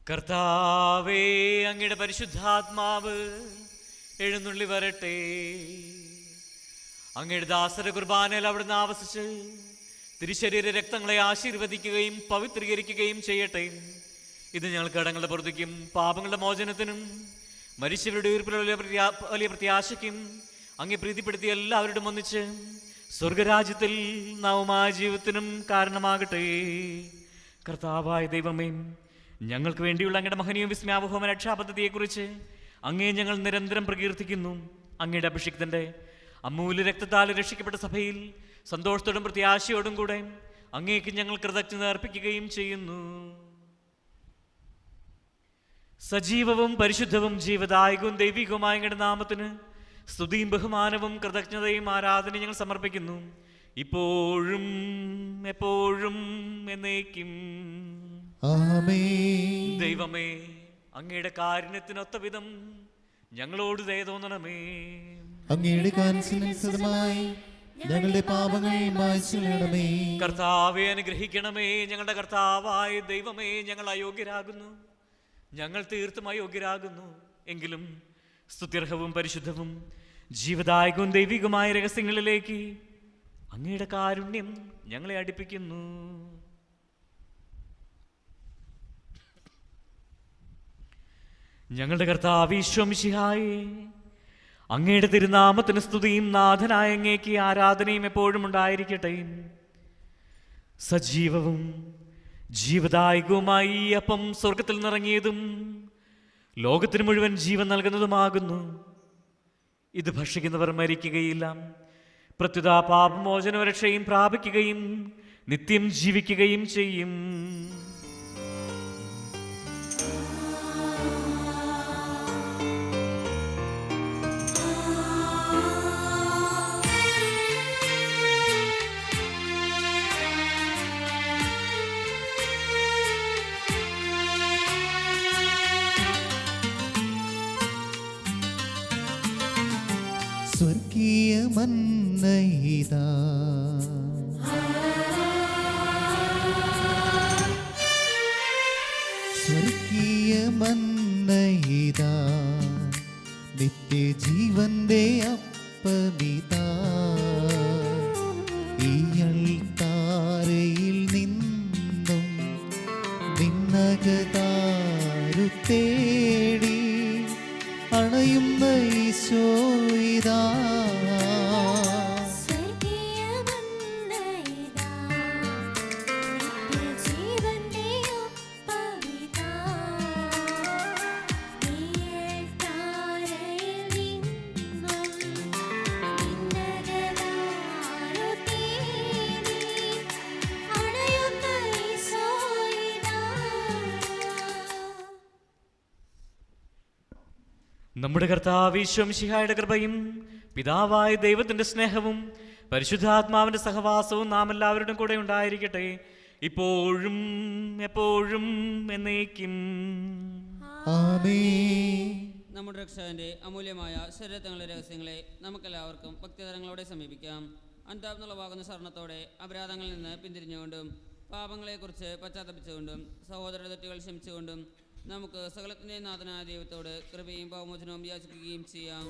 കർത്താവേ, അങ്ങയുടെ പരിശുദ്ധാത്മാവ് എഴുന്നള്ളി വരട്ടെ. അങ്ങയുടെ ദാസര കുർബാനയിൽ അവിടുന്ന് ആവസിച്ച് തിരുശരീര രക്തങ്ങളെ ആശീർവദിക്കുകയും പവിത്രീകരിക്കുകയും ചെയ്യട്ടെ. ഇത് ഞങ്ങൾക്ക് കടങ്ങളുടെ പുറത്തേക്കും പാപങ്ങളുടെ മോചനത്തിനും മരിച്ചവരുടെ ഉയർപ്പിലുള്ള വലിയ പ്രത്യാശയ്ക്കും അങ്ങേ പ്രീതിപ്പെടുത്തിയ എല്ലാവരോടും ഒന്നിച്ച് സ്വർഗരാജ്യത്തിൽ നവമായ ജീവിതത്തിനും കാരണമാകട്ടെ. കർത്താവായ ദൈവമേ, ഞങ്ങൾക്ക് വേണ്ടിയുള്ള അങ്ങയുടെ മഹനീയ വിസ്മയാവഹോമ രക്ഷാപദ്ധതിയെക്കുറിച്ച് അങ്ങേ ഞങ്ങൾ നിരന്തരം പ്രകീർത്തിക്കുന്നു. അങ്ങയുടെ അഭിഷിക്തന്റെ അമൂല്യ രക്തത്താൽ രക്ഷിക്കപ്പെട്ട സഭയിൽ സന്തോഷത്തോടും പ്രത്യാശയോടും കൂടെ അങ്ങേക്ക് ഞങ്ങൾ കൃതജ്ഞത അർപ്പിക്കുകയും ചെയ്യുന്നു. സജീവവും പരിശുദ്ധവും ജീവദായകവും ദൈവികവുമായ അങ്ങയുടെ നാമത്തിന് സ്തുതിയും ബഹുമാനവും കൃതജ്ഞതയും ആരാധനയും ഞങ്ങൾ സമർപ്പിക്കുന്നു, ഇപ്പോഴും എപ്പോഴും എന്നേക്കും. ആമേൻ. ദൈവമേ, അങ്ങയുടെ കാരുണ്യത്തിനൊത്ത വിധം ഞങ്ങളോട് ദയ തോന്നണമേ. അങ്ങയുടെ കാരുണ്യത്തിനനുസൃതമായി ഞങ്ങളുടെ പാപങ്ങൾ മായ്ച്ചുകളയണമേ. കർത്താവെ അനുഗ്രഹിക്കണമേ. ഞങ്ങളുടെ കർത്താവായ ദൈവമേ, ഞങ്ങൾ അയോഗ്യരാകുന്നു, ഞങ്ങൾ തീർത്തും അയോഗ്യരാകുന്നു. എങ്കിലും സ്തുത്യർഹവും പരിശുദ്ധവും ജീവദായകവും ദൈവികമായ രഹസ്യങ്ങളിലേക്ക് അങ്ങയുടെ കാരുണ്യം ഞങ്ങളെ അടുപ്പിക്കുന്നു. ഞങ്ങളുടെ കർത്താവ് ഈശോ മിശിഹായേ, അങ്ങയുടെ തിരുനാമത്തിന് സ്തുതിയും നാഥനായ അങ്ങേക്ക് ആരാധനയും എപ്പോഴും ഉണ്ടായിരിക്കട്ടെ. സജീവവും ജീവദായകവുമായി ഈ അപ്പം സ്വർഗത്തിൽ നിറങ്ങിയതും ലോകത്തിന് മുഴുവൻ ജീവൻ നൽകുന്നതുമാകുന്നു. ഇത് ഭക്ഷിക്കുന്നവർ മരിക്കുകയില്ല, പ്രത്യുത പാപമോചന രക്ഷയും പ്രാപിക്കുകയും നിത്യം ജീവിക്കുകയും ചെയ്യും. സ്വർഗീയ മന്നയിതാ സ്വർഗീയ മന്നയിതാ നിത്യജീവന്റെ അപ്പമിതാ ഈയൾത്താരയിൽ നിന്നും നിന്നകതാരു തേടി അണയുന്ന ഈശോയിതാ നമ്മുടെ കർത്താവ് ഈശോ മിശിഹായുടെ കൃപയും പിതാവായ ദൈവത്തിൻ്റെ സ്നേഹവും പരിശുദ്ധാത്മാവിൻ്റെ സഹവാസവും നാം എല്ലാവരുടെയും കൂടെ ഉണ്ടായിരിക്കട്ടെ, ഇപ്പോഴും എപ്പോഴും എന്നേക്കും. ആമേൻ. നമ്മുടെ രക്ഷകന്റെ അമൂല്യമായ ശരീരത്തങ്ങളുടെ രഹസ്യങ്ങളെ നമുക്കെല്ലാവർക്കും ഭക്തിതരങ്ങളോടെ സമീപിക്കാം. അന്താപെന്നുളവാകുന്ന സ്വർണത്തോടെ അപരാധങ്ങളിൽ നിന്ന് പിന്തിരിഞ്ഞുകൊണ്ടും പാപങ്ങളെക്കുറിച്ച് പശ്ചാത്തപിച്ചുകൊണ്ടും സഹോദര തെറ്റുകൾ ക്ഷമിച്ചുകൊണ്ടും നമുക്ക് സകലത്തിൻ്റെ നാഥനായ ദൈവത്തോട് കൃപയും പാവമോചനവും യാചിക്കുകയും ചെയ്യാം.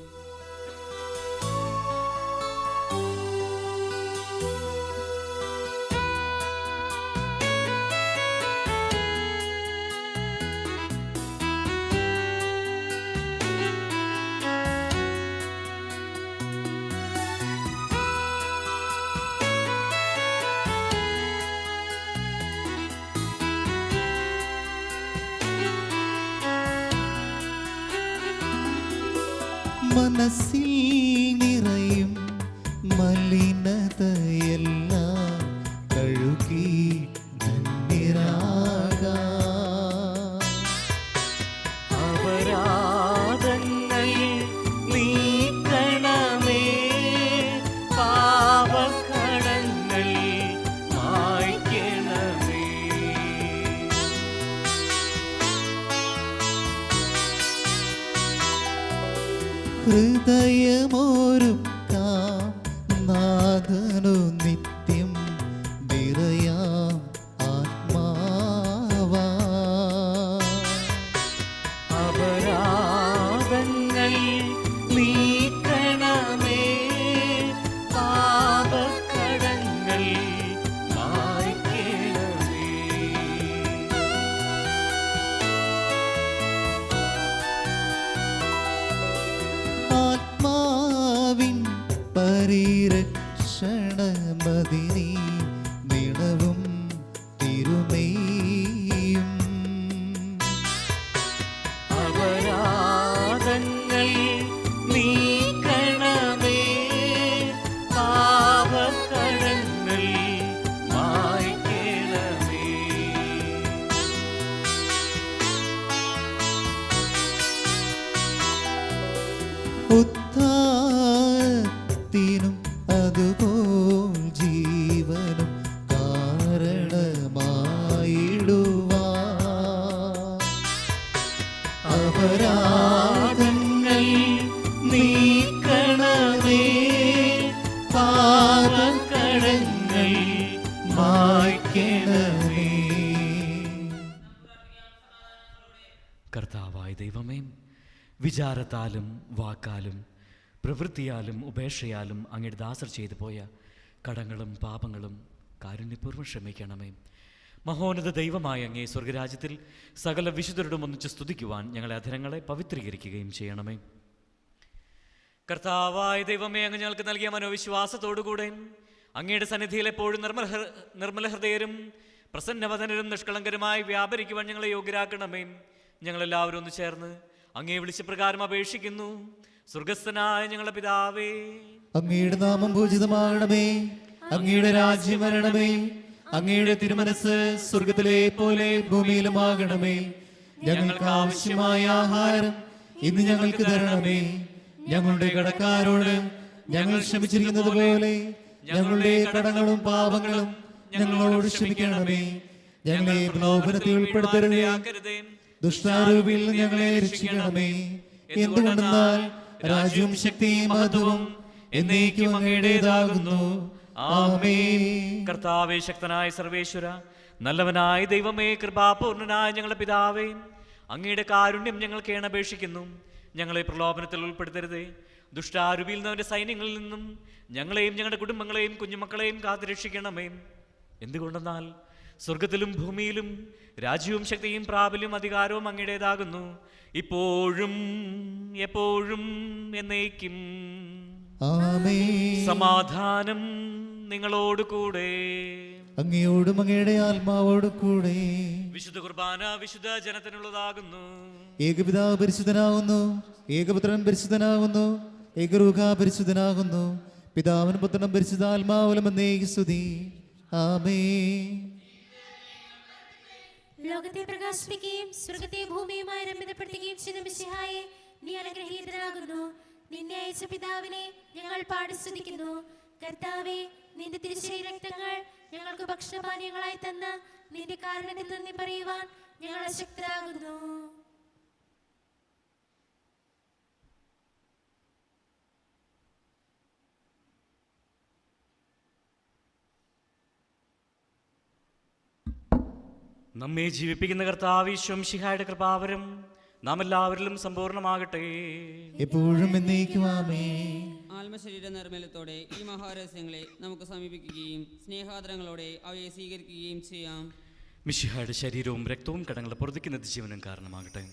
മനസ്സിൽ നിറയും മലിനതയെല്ലാം കഴുകി ധന്യരാകാം. അപരാധങ്ങൾ നീക്കണമേ, പാപക്കടങ്ങൾ മായ്ക്കണമേ. ഹൃദയമോരുക്കാം നാഥനു നിത്യം നിറയാം ആത്മാവാ. അപരാധങ്ങൾ നീക്കണമേ, പാപക്കടങ്ങൾ മായ്ക്കണമേ. ആത്മാവിൻ പരിരക്ഷണമതിനി നിണവും തിരുമേയും. അപരാധങ്ങൾ നീക്കണമേ, പാപക്കടങ്ങൾ മായ്ക്കണമേ. ഉദ്ധാരത്തിനും അതുപോൽ ജീവനും കാരണമായിടുവാൻ. അപരാധങ്ങൾ നീക്കണമേ, പാപക്കടങ്ങൾ മായ്ക്കണമേ. കർത്താവായ ദൈവമേ, വിചാരത്താലും വാക്കാലും പ്രവൃത്തിയാലും ഉപേക്ഷയാലും അങ്ങയുടെ ദാസർ ചെയ്തു പോയ കടങ്ങളും പാപങ്ങളും കാരുണ്യപൂർവ്വം ക്ഷമിക്കണമേ. മഹോന്നത ദൈവമായ അങ്ങേ സ്വർഗരാജ്യത്തിൽ സകല വിശുദ്ധരോടും ഒന്നിച്ച് സ്തുതിക്കുവാൻ ഞങ്ങളെ അധരങ്ങളെ പവിത്രീകരിക്കുകയും ചെയ്യണമേ. കർത്താവായ ദൈവമേ, അങ്ങ് ഞങ്ങൾക്ക് നൽകിയ മനോവിശ്വാസത്തോടുകൂടെ അങ്ങയുടെ സന്നിധിയിൽ എപ്പോഴും നിർമ്മല ഹൃദയരും പ്രസന്നവദനരും നിഷ്കളങ്കരുമായി വ്യാപരിക്കുവാൻ ഞങ്ങളെ യോഗ്യരാക്കണമേ. ഞങ്ങളെല്ലാവരും ഒന്ന് ചേർന്ന് അങ്ങേ വിളിച്ച പ്രകാരം അപേക്ഷിക്കുന്നു. സ്വർഗസ്ഥനായ ഞങ്ങളുടെ പിതാവേ, അങ്ങയുടെ നാമം പൂജിതമാകണമേ, അങ്ങയുടെ രാജ്യം വരണമേ, അങ്ങയുടെ തിരുമനസ് സ്വർഗത്തിലെ പോലെ ഭൂമിയിലുമാകണമേ. ഞങ്ങൾക്ക് ആവശ്യമായ ആഹാരം ഇന്ന് ഞങ്ങൾക്ക് തരണമേ. ഞങ്ങളുടെ കടക്കാരോട് ഞങ്ങൾ ക്ഷമിച്ചിരിക്കുന്നത് പോലെ ഞങ്ങളുടെ കടങ്ങളും പാപങ്ങളും ഞങ്ങളോട് ക്ഷമിക്കണമേ. ഞങ്ങളെ പ്രലോഭനത്തിൽ ഉൾപ്പെടുത്തരുതേ, ദുഷ്ടാരൂപിയിൽ ഞങ്ങളെ രക്ഷിക്കണമേ. എന്തുകൊണ്ടെന്നാൽ രാജ്യവും ശക്തിയും മഹത്വവും എന്നേക്കും അങ്ങയുടേതാകുന്നു. ആമേൻ. കർത്താവേ, ശക്തനായ സർവേശ്വര, നല്ലവനായ ദൈവമേ, കൃപാപൂർണനായ ഞങ്ങളുടെ പിതാവേ, അങ്ങയുടെ കാരുണ്യം ഞങ്ങൾ കേണപേക്ഷിക്കുന്നു. ഞങ്ങളെ പ്രലോഭനത്തിൽ ഉൾപ്പെടുത്തരുതേ, ദുഷ്ടാരൂപിയിൽ നിന്നവന്റെ സൈന്യങ്ങളിൽ നിന്നും ഞങ്ങളെയും ഞങ്ങളുടെ കുടുംബങ്ങളെയും കുഞ്ഞുമക്കളെയും കാത്തുരക്ഷിക്കണമേ. എന്തുകൊണ്ടെന്നാൽ സ്വർഗത്തിലും ഭൂമിയിലും രാജ്യവും ശക്തിയും പ്രാബല്യവും അധികാരവും അങ്ങയുടേതാകുന്നു, ഇപ്പോഴും എപ്പോഴും എന്നേക്കും. ആമേൻ. സമാധാനം നിങ്ങളോട് കൂടെ. അങ്ങയോടും അങ്ങയുടെ ആത്മാവോട് കൂടെ. വിശുദ്ധ കുർബാന വിശുദ്ധ ജനത്തിനുള്ളതാകുന്നു. ഏകപിതാവ് പരിശുദ്ധനാകുന്നു, ഏകപുത്രൻ പരിശുദ്ധനാകുന്നു, ഏകരൂഹ പരിശുദ്ധനാകുന്നു. പിതാവിനും പുത്രനും പരിശുദ്ധാത്മാവിലും എന്നേക്കും സ്തുതി. ആമേൻ. ലോകത്തെ പ്രകാശിപ്പിക്കുകയും സ്വർഗത്തെ ഭൂമിയുമായി രമ്യതപ്പെടുത്തുകയും ചെയ്ത മിശിഹായെ, നീ അനുഗ്രഹീതനാകുന്നു. നിന്നെ അയച്ച പിതാവിനെ ഞങ്ങൾ പാടി സ്തുതിക്കുന്നു. കർത്താവേ, നിന്റെ തിരുശരീര രക്തങ്ങൾ ഞങ്ങൾക്ക് ഭക്ഷണപാനീയങ്ങളായി തന്ന നിന്റെ കാരണത്തിൽ നന്ദി പറയുവാൻ ഞങ്ങൾ അശക്തരാകുന്നു. നമ്മെ ജീവിപ്പിക്കുന്ന കർത്താവ് ഈശോമിശിഹായുടെ കൃപാവരം നാം എല്ലാവരിലും സമ്പൂർണ്ണമാകട്ടെ, എപ്പോഴും എന്നേക്കും. ആമേൻ. ആത്മശരീര നിർമ്മലത്തോടെ ഈ മഹാരഹസ്യങ്ങളെ നമുക്ക് സമീപിക്കുകയും സ്നേഹാദരങ്ങളോടെ അവയെ സ്വീകരിക്കുകയും ചെയ്യാം. മിശിഹായുടെ ശരീരവും രക്തവും കടങ്ങളുടെ പുറത്തേക്ക് നിത്യജീവനും കാരണമാകട്ടെ.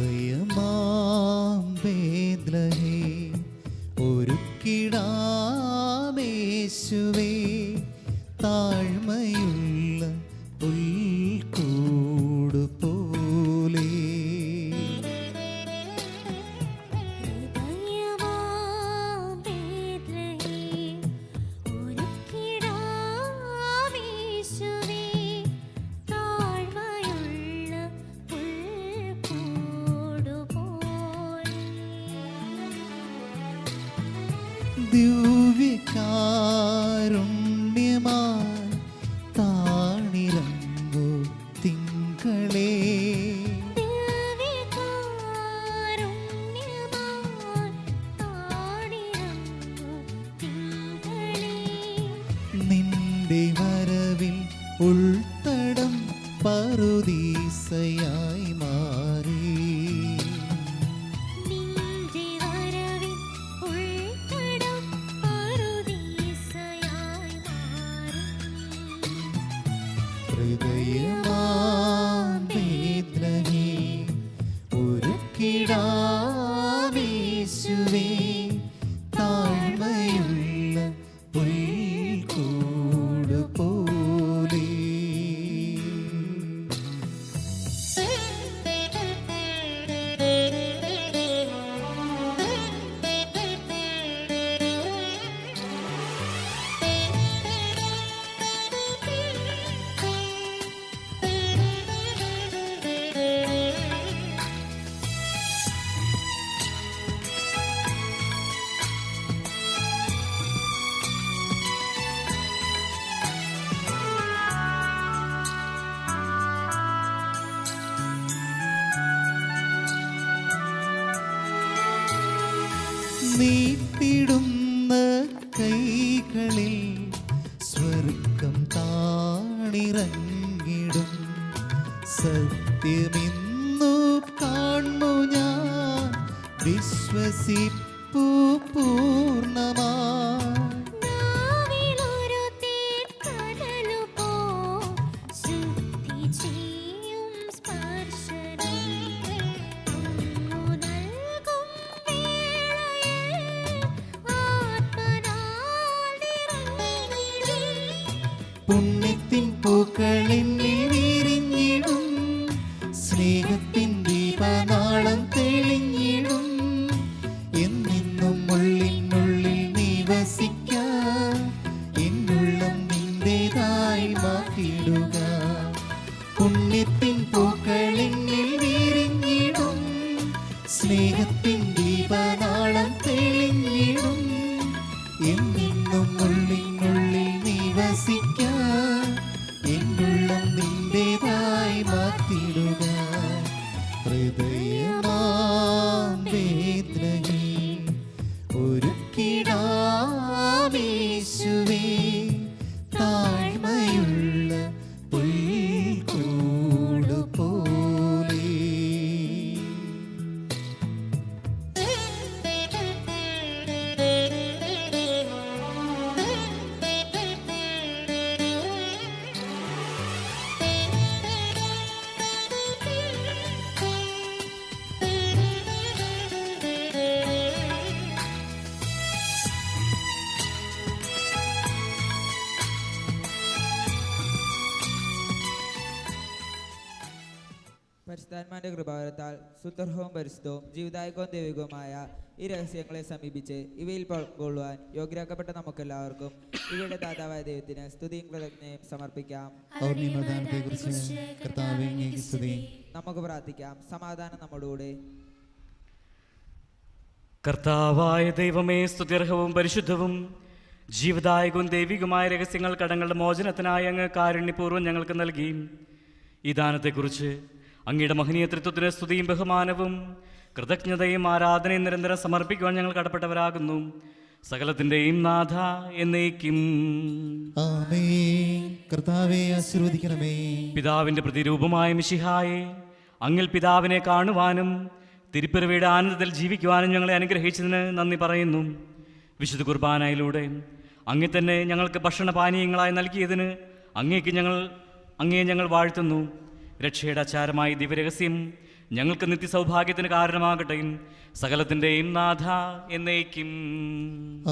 ഹൃദയമാം ബേത്ലഹേം ഒരുക്കിടാമേശുവേ, താഴ്മയുള്ള പുൽക്കൂട് പോലെ. ദിവ്യകാരുണ്യമായി താണിറങ്ങൂ തിങ്കളേ, നിന്റെ വരവിൽ ഉൾത്തടം പറുദീസയായി മാറി. ഹൃദയമാം ബേത്ലഹേം ഒരുക്കിടാമേശുവേ, താഴ്മയുള്ള പുൽക്കൂട് പോലെ. നീട്ടിടുന്ന കൈകളിൽ സ്വർഗം താണിറങ്ങിടും. സത്യമിന്നു കാണു ഞാൻ, വിശ്വസിപ്പു പൂർണ്ണമാ നാവിലൊരു തേൻകടലുപോ ശുദ്ധി ചെയ്യും സ്പർശനം അങ്ങു നൽകും വേളയിൽ ആത്മനാൽ നിറഞ്ഞിടും. പുണ്യത്തിൻ പൂക്കളിന്നിൽ വിരിഞ്ഞിടും സ്നേഹത്തിൻ ദീപനാളം തെളിഞ്ഞിടും എന്നെന്നും ഉള്ളിനുള്ളിൽ നിവസിക്കാൻ എന്നുള്ളം നിന്റേതായി മാറ്റിയിടുക. പുണ്യത്തിൻ പൂക്കളിന്നിൽ വിരിഞ്ഞിടും സ്നേഹത്തിൻ ദീപനാളം തെളിഞ്ഞിടും എന്നെന്നും ഉള്ളിനുള്ളിൽ നിവസിക്കാൻ എന്നുള്ളം നിന്റേതായി മാറ്റിയിടുക. ഹൃദയമാം വേദനയിൽ ഒരുക്കിടാമേശുവേ താഴ്മയുള്ള പുൽക്കൂട് പോലെ. പരിശുദ്ധാത്മാവിന്റെ കൃപാവരത്താൽ സുദൃഢവും പരിശുദ്ധവും ജീവദായകവും ദൈവികവുമായ ഈ രഹസ്യങ്ങളെ സമീപിച്ച് ഇവയിൽ പങ്കുകൊള്ളുവാൻ യോഗ്യരാക്കപ്പെട്ട നമുക്കെല്ലാവർക്കും ഇവയുടെ ദാതാവായ ദൈവത്തിന് സ്തുതിയും കൃതജ്ഞതയും സമർപ്പിക്കാം. പൗർണിമദാനത്തെക്കുറിച്ച് കർത്താവേ അങ്ങേക്ക് സ്തുതി. നമുക്ക് പ്രാർത്ഥിക്കാം. സമാധാനം നമ്മോടുകൂടെ. കർത്താവായ ദൈവമേ, സ്തുത്യർഹവും പരിശുദ്ധവും ജീവദായകവും ദൈവികമായ രഹസ്യങ്ങൾ കടങ്ങളുടെ മോചനത്തിനായി അങ്ങ് കാരുണ്യപൂർവ്വം ഞങ്ങൾക്ക് നൽകി. ഈ ദാനത്തെക്കുറിച്ച് അങ്ങയുടെ മഹനീയ തൃത്വത്തിന് സ്തുതിയും ബഹുമാനവും കൃതജ്ഞതയും ആരാധനയും നിരന്തരം സമർപ്പിക്കുവാൻ ഞങ്ങൾ കടപ്പെട്ടവരാകുന്നു. സകലത്തിൻ്റെയും നാഥ എന്നേക്കും ആമേൻ. കർത്താവേ ആശീർവദിക്കണമേ. പിതാവിൻ്റെ പ്രതിരൂപമായ മിശിഹായെ, അങ്ങിൽ പിതാവിനെ കാണുവാനും തിരുപ്പിറവിയുടെ ആനന്ദത്തിൽ ജീവിക്കുവാനും ഞങ്ങളെ അനുഗ്രഹിച്ചതിന് നന്ദി പറയുന്നു. വിശുദ്ധ കുർബാനയിലൂടെ അങ്ങേ തന്നെ ഞങ്ങൾക്ക് ഭക്ഷണപാനീയങ്ങളായി നൽകിയതിന് അങ്ങേ ഞങ്ങൾ വാഴ്ത്തുന്നു. രക്ഷയുടെ ആചാരമായ ദിവ്യരഹസ്യം ഞങ്ങൾക്ക് നിത്യസൗഭാഗ്യത്തിന് കാരണമാകട്ടെ. സകലത്തിൻ്റെയും നാഥ എന്നേക്കും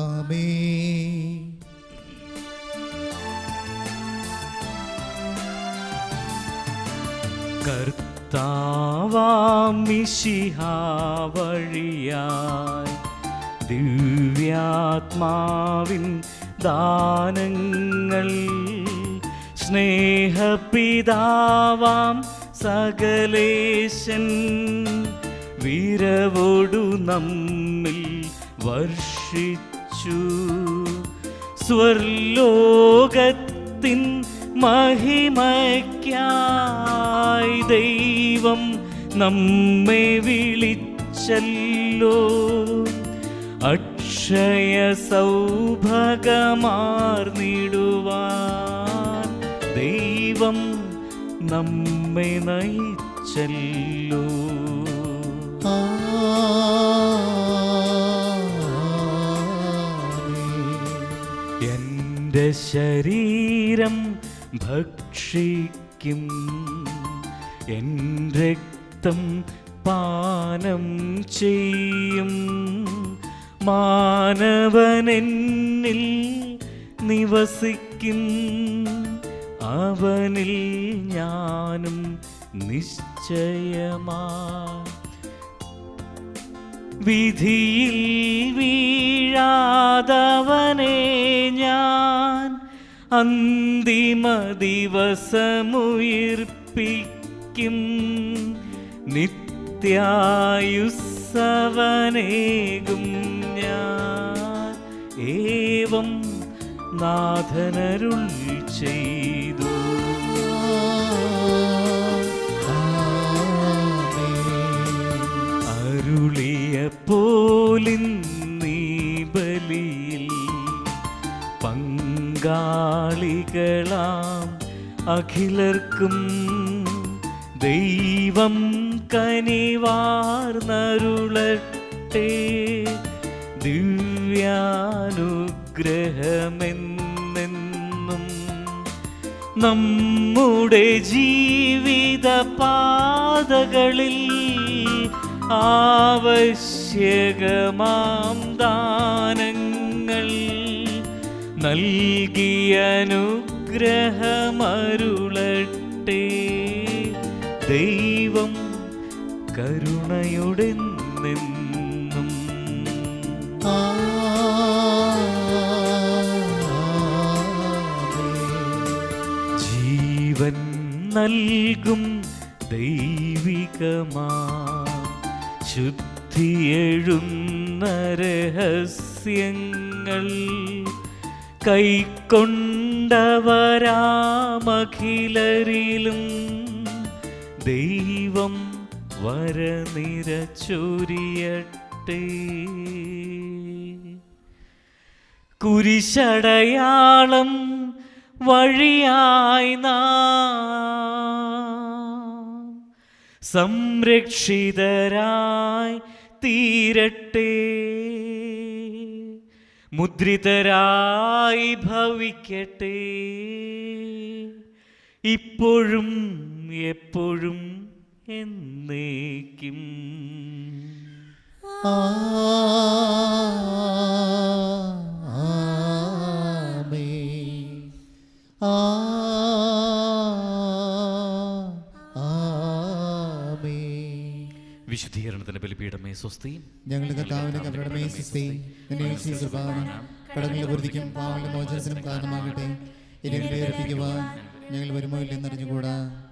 ആമേൻ. കർത്താവാം മിശിഹാ വഴിയായി ദിവ്യാത്മാവിൻ ദാനങ്ങൾ സ്നേഹപിതാവാം സകലേശൻ വീരവോടു നമ്മിൽ വർഷിച്ചു. സ്വർലോകത്തിൻ മഹിമയ്ക്കായി ദൈവം നമ്മെ വിളിച്ചല്ലോ. അക്ഷയ സൗഭാഗമാർന്നിടുവാൻ ദൈവം നമ്മെ നയിച്ചല്ലോ. എൻ്റെ ശരീരം ഭക്ഷിക്കും, എൻ രക്തം പാനം ചെയ്യും. മാനവനെന്നിൽ നിവസിക്കും, അവനിൽ ഞാനും നിശ്ചയമാ. വിധിയിൽ വീഴാതവനെ ഞാൻ അന്തിമ ദിവസമുയിർപ്പിക്കും. നിത്യായുസ്സവനേകും ഞാൻ, ഏവം നാഥനരുൾ ചെയ്തു. അരുളിയ പോലിന്നീ ബലിയിൽ പങ്കാളികളാം അഖിലർക്കും ദൈവം കനിവാർന്നരുളട്ടെ. ദിവ്യ ദിവ്യാനുഗ്രഹമെന്നെന്നും നമ്മുടെ ജീവിത പാതകളിൽ ആവശ്യകമാം ദാനങ്ങൾ നൽകിയ അനുഗ്രഹമരുളട്ടെ. ദൈവം കരുണയുടെ നിന്നും ജീവൻ നൽകും ദൈവികമാ ശുദ്ധിയെഴുന്ന രഹസ്യങ്ങൾ കൈക്കൊണ്ടവരാമഖിലരിലും ദൈവം വരനിര ചൊരിയട്ടെ. കുരിശടയാളം വഴിയായി നാം സംരക്ഷിതരായി തീരട്ടെ. മുദ്രിതരായി ഭവിക്കട്ടെ. ഇപ്പോഴും എപ്പോഴും എന്നേക്കും. വിശുദ്ധീകരണത്തിന്റെ ബലിപീഠമേ സ്വസ്തി. ഞങ്ങളുടെ കർത്താവിന്റെ കബറിടമേ സ്വസ്തി. നിന്നെ കൃപാവനം കടങ്ങളുടെ വൃദ്ധിക്കും പാവങ്ങളുടെ മോചനത്തിനും കാരണമാകട്ടെ. ഇനി ഏൽപ്പിക്കുവാൻ ഞങ്ങൾ വരുമോ ഇല്ലെന്നറിഞ്ഞുകൂടാ.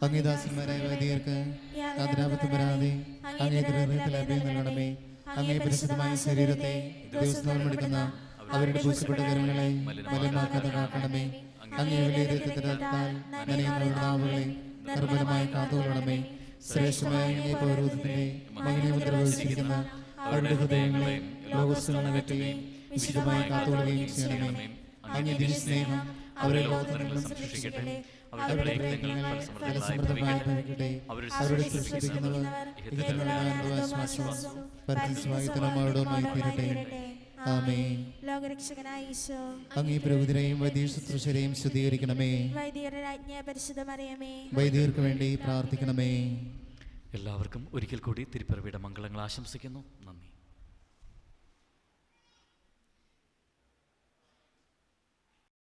അങ്ങേദാസന്മാരായ വൈദികർക്ക് യാതൊരാപത്തും വരാതെ അങ്ങേ ഹൃദയത്തിൽ അഭയം നൽകണമേ. അങ്ങേ പരിശുദ്ധമായ ശരീരത്തെ ദിവസവും എടുക്കുന്ന അവരുടെ പൂശപ്പെട്ട കരുണകളെ മലിനമാക്കാതെ കാക്കണമേ. അങ്ങേ വിലയിരുത്തത്താൽ നനയുന്നവരുടെ നാവുകളെ നിർബലമായി കാത്തുകൊള്ളണമേ. ശ്രേഷ്ഠമായ അങ്ങേ പൗരോഹിത്യത്തിന്റെ മഹിമമുദ്ര വഹിച്ചിരിക്കുന്ന അവരുടെ ഹൃദയങ്ങളെ ലോകസ്വലകറ്റുകയും വിശുദ്ധമായി കാത്തുകൊള്ളുകയും ചെയ്യണമേ. അങ്ങേ ദിനസ്നേഹം അവരെ ലോകത്തിൽ സംരക്ഷിക്കട്ടെ. അവരുടെ ഫലസമൃദ്ധമായി ഭവിക്കട്ടെ. അവരുടെ സൃഷ്ടിക്കുന്നവർ പരസ്യമായി തീരട്ടെ. ആമേൻ. ലോകരക്ഷകനായ ഈശോ, അങ്ങേ പ്രഭുതിരെയും വൈദിക ശുശ്രൂഷരെയും ശുദ്ധീകരിക്കണമേ. വൈദികരുടെ രാജ്ഞിയായ പരിശുദ്ധ മറിയമേ, വൈദികർക്ക് വേണ്ടി പ്രാർത്ഥിക്കണമേ. എല്ലാവർക്കും ഒരിക്കൽ കൂടി തിരുപ്പിറവിയുടെ മംഗളങ്ങൾ ആശംസിക്കുന്നു. നന്ദി.